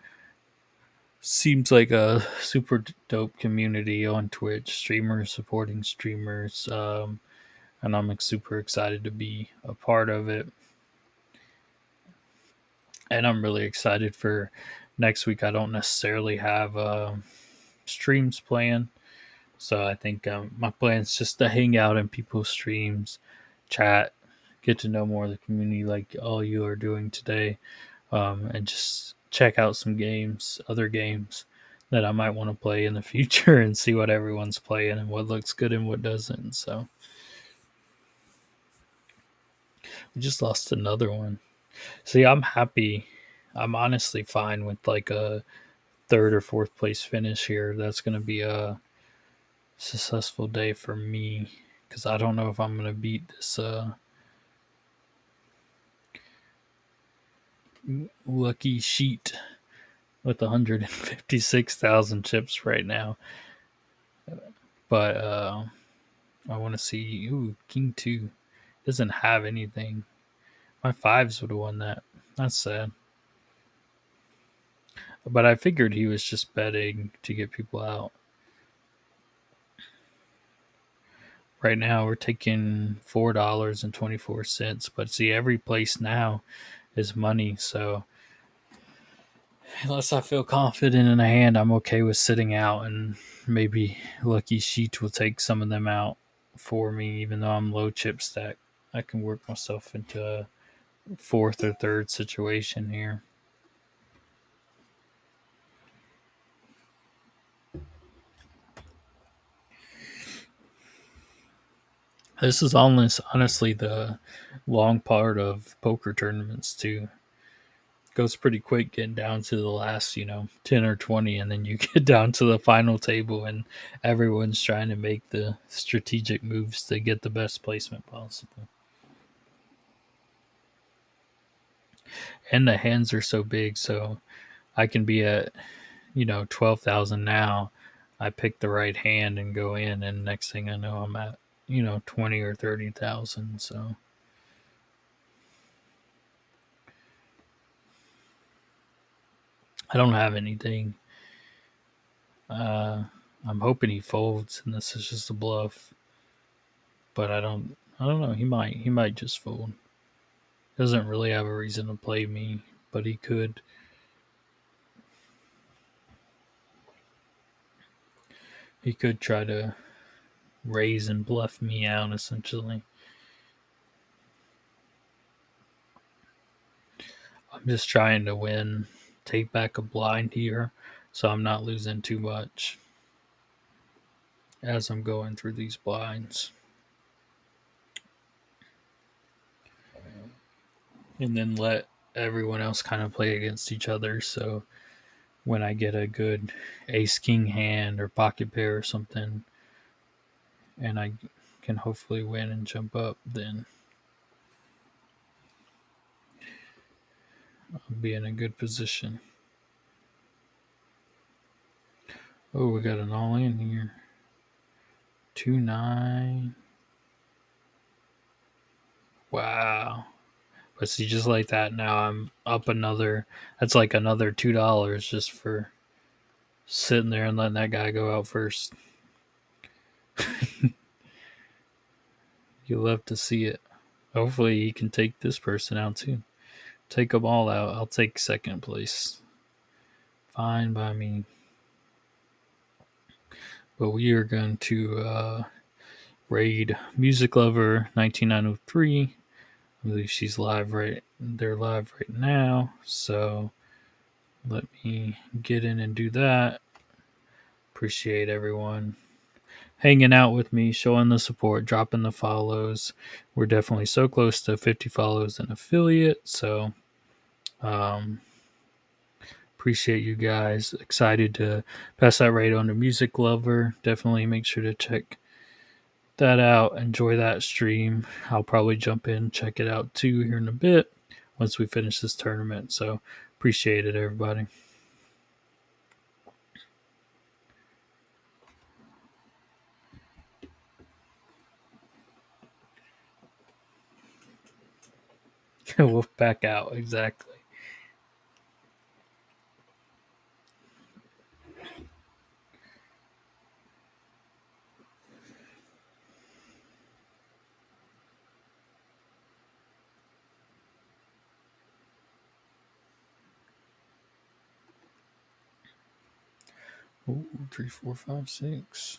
seems like a super dope community on Twitch. Streamers supporting streamers, and I'm super excited to be a part of it. And I'm really excited for next week. I don't necessarily have streams planned, so I think my plan is just to hang out in people's streams, chat, get to know more of the community, like all you are doing today, and just check out some games, other games that I might want to play in the future, and see what everyone's playing and what looks good and what doesn't. So we just lost another one. See, I'm happy. I'm honestly fine with like a third or fourth place finish here. That's going to be a successful day for me because I don't know if I'm going to beat this lucky sheet with 156,000 chips right now. But I want to see. Ooh, King 2 doesn't have anything. My fives would have won that. That's sad. But I figured he was just betting to get people out. Right now, we're taking $4.24. But see, every place now is money. So unless I feel confident in a hand, I'm okay with sitting out, and maybe Lucky Sheet will take some of them out for me, even though I'm low chip stack. I can work myself into a fourth or third situation here. This is honestly the long part of poker tournaments too. Goes pretty quick getting down to the last, 10 or 20, and then you get down to the final table and everyone's trying to make the strategic moves to get the best placement possible. And the hands are so big, so I can be at, 12,000 now. I pick the right hand and go in, and next thing I know, I'm at, 20 or 30,000. So I don't have anything. Uh, I'm hoping he folds, and this is just a bluff. But I don't. I don't know. He might. He might just fold. Doesn't really have a reason to play me, but he could. He could try to raise and bluff me out, essentially. I'm just trying to win, take back a blind here, so I'm not losing too much as I'm going through these blinds. And then let everyone else kind of play against each other. So when I get a good ace king hand or pocket pair or something, and I can hopefully win and jump up, then I'll be in a good position. Oh, we got an all in here. 2-9. Wow. But see, just like that, now I'm up another. That's like another $2 just for sitting there and letting that guy go out first. You love to see it. Hopefully, he can take this person out too. Take them all out. I'll take second place. Fine by me. But we are going to raid Music Lover 19903. I believe she's live right. They're live right now. So let me get in and do that. Appreciate everyone hanging out with me, showing the support, dropping the follows. We're definitely so close to 50 follows and affiliate. So appreciate you guys. Excited to pass that raid on to Music Lover. Definitely make sure to check that out. Enjoy that stream. I'll probably jump in, check it out too here in a bit. once we finish this tournament. So appreciate it, everybody. We'll back out exactly. Ooh, 3, 4, 5, 6.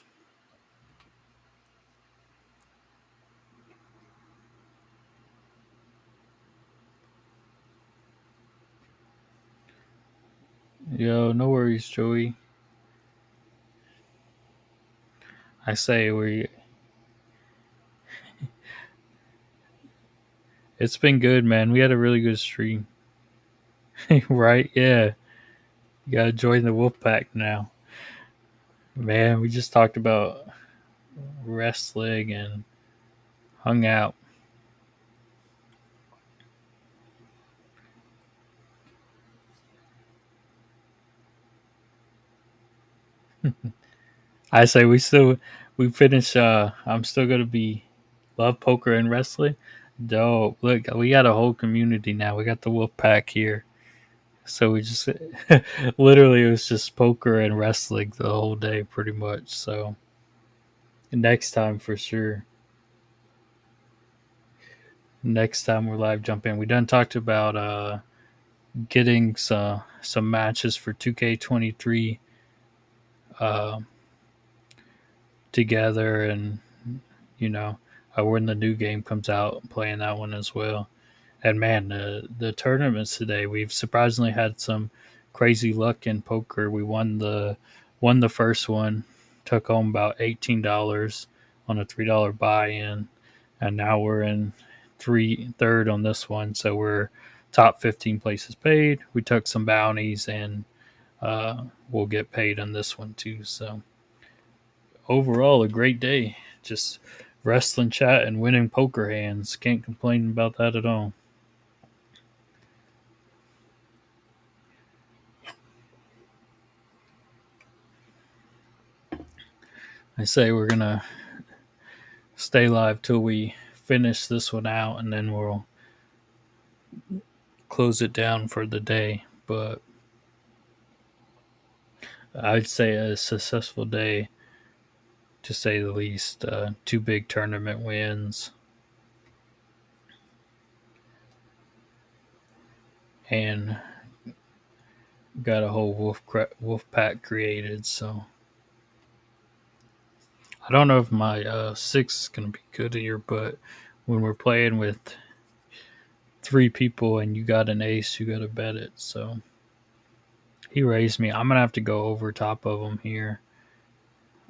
Yo, no worries, Joey. I say we. It's been good, man. We had a really good stream, right? Yeah, you gotta join the wolf pack now, man. We just talked about wrestling and hung out. I say we finish. I'm still gonna be love poker and wrestling. Dope. Look, we got a whole community now. We got the wolf pack here. So we just literally it was just poker and wrestling the whole day, pretty much. So next time for sure. Next time we're live jumping. We done talked about getting some matches for 2K23 uh, together, and you know when the new game comes out, playing that one as well. And man, the tournaments today, we've surprisingly had some crazy luck in poker. We won the first one, took home about $18 on a $3 buy-in, and now we're in third on this one. So we're top 15 places paid. We took some bounties, and we'll get paid on this one too. So overall, a great day. Just wrestling chat and winning poker hands. Can't complain about that at all. I say we're gonna stay live till we finish this one out, and then we'll close it down for the day. But I'd say a successful day, to say the least. Two big tournament wins, and got a whole wolf pack created. So I don't know if my six is gonna be good here, but when we're playing with three people and you got an ace, you gotta bet it. So he raised me. I'm gonna have to go over top of him here,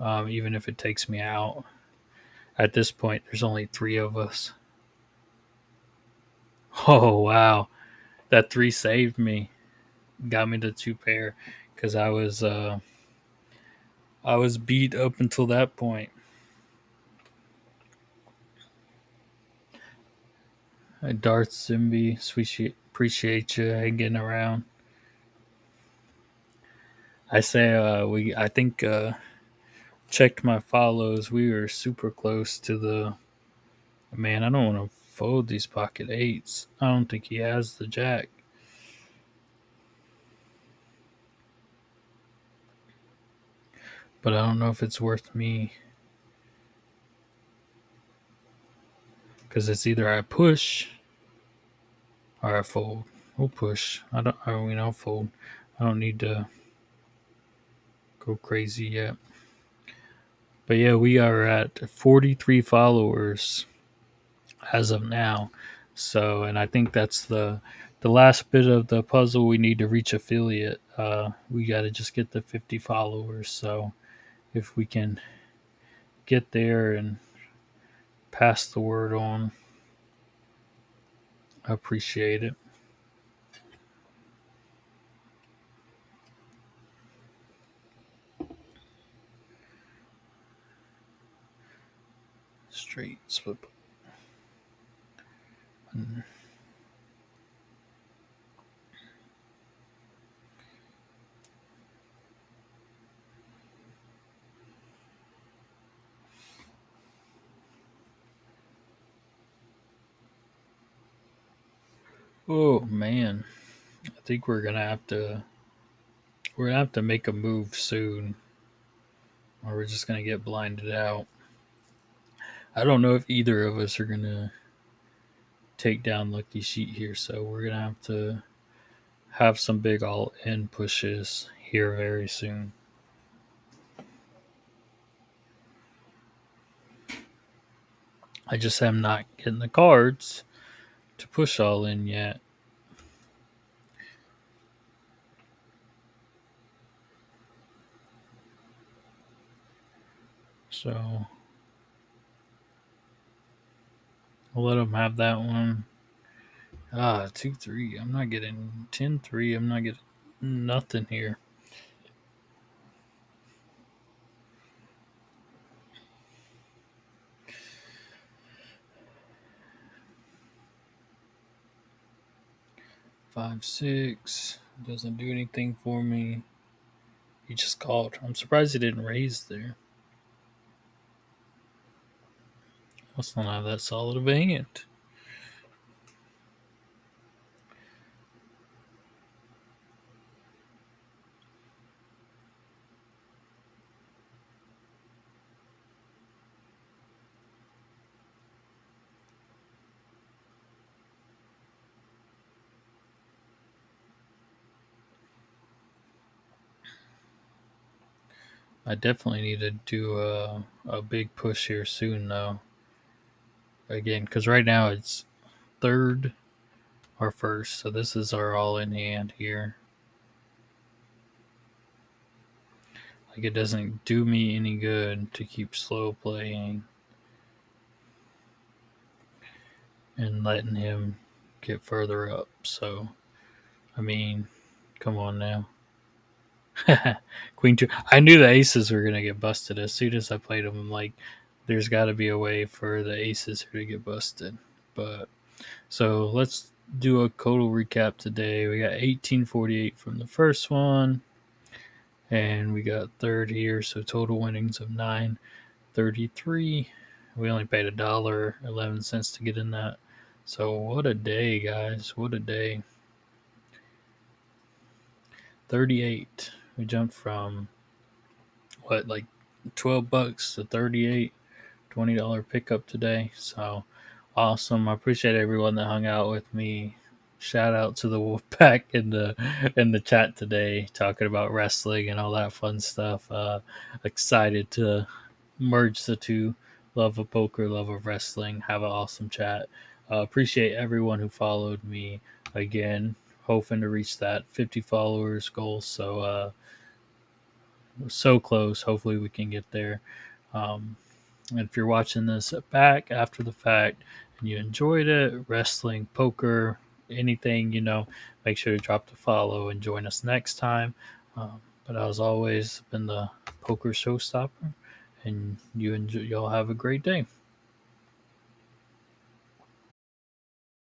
even if it takes me out. At this point, there's only three of us. Oh wow, that three saved me, got me to two pair because I was beat up until that point. Darth Zimby, appreciate you hanging around. I say we I think checked my follows. We were super close to the man. I don't want to fold these pocket eights. I don't think he has the jack, but I don't know if it's worth me because it's either I push or I fold. We'll push. I mean, I'll fold. I don't need to go crazy yet. But yeah, we are at 43 followers as of now. So, and I think that's the last bit of the puzzle. We need to reach affiliate. We got to just get the 50 followers. So, if we can get there and pass the word on, I appreciate it. Straight split. Oh man, I think we're gonna have to make a move soon, or we're just gonna get blinded out. I don't know if either of us are gonna take down Lucky Sheet here, so we're gonna have to have some big all in pushes here very soon. I just am not getting the cards to push all in yet. So I'll let them have that one. 2-3. I'm not getting 10-3. I'm not getting nothing here. 5-6 doesn't do anything for me. He just called. I'm surprised he didn't raise there. Must not have that solid of a hand. I definitely need to do a big push here soon, though. Again, because right now it's third or first, so this is our all in hand here. Like, it doesn't do me any good to keep slow playing and letting him get further up. So, I mean, come on now. Queen two. I knew the aces were gonna get busted as soon as I played them. I'm like, there's got to be a way for the aces here to get busted. But so let's do a total recap today. We got 1848 from the first one, and we got third here. So total winnings of 933. We only paid $1.11 to get in that. So what a day, guys! What a day. 38. We jumped from what, like $12 to 38. $20 pickup today. So awesome. I appreciate everyone that hung out with me. Shout out to the Wolfpack in the chat today, talking about wrestling and all that fun stuff. Excited to merge the two, love of poker, love of wrestling. Have an awesome chat. Appreciate everyone who followed me again. Hoping to reach that 50 followers goal. So we're so close. Hopefully we can get there. Um, and if you're watching this back after the fact and you enjoyed it, wrestling, poker, anything, make sure to drop the follow and join us next time. But as always, been the poker showstopper, and y'all have a great day.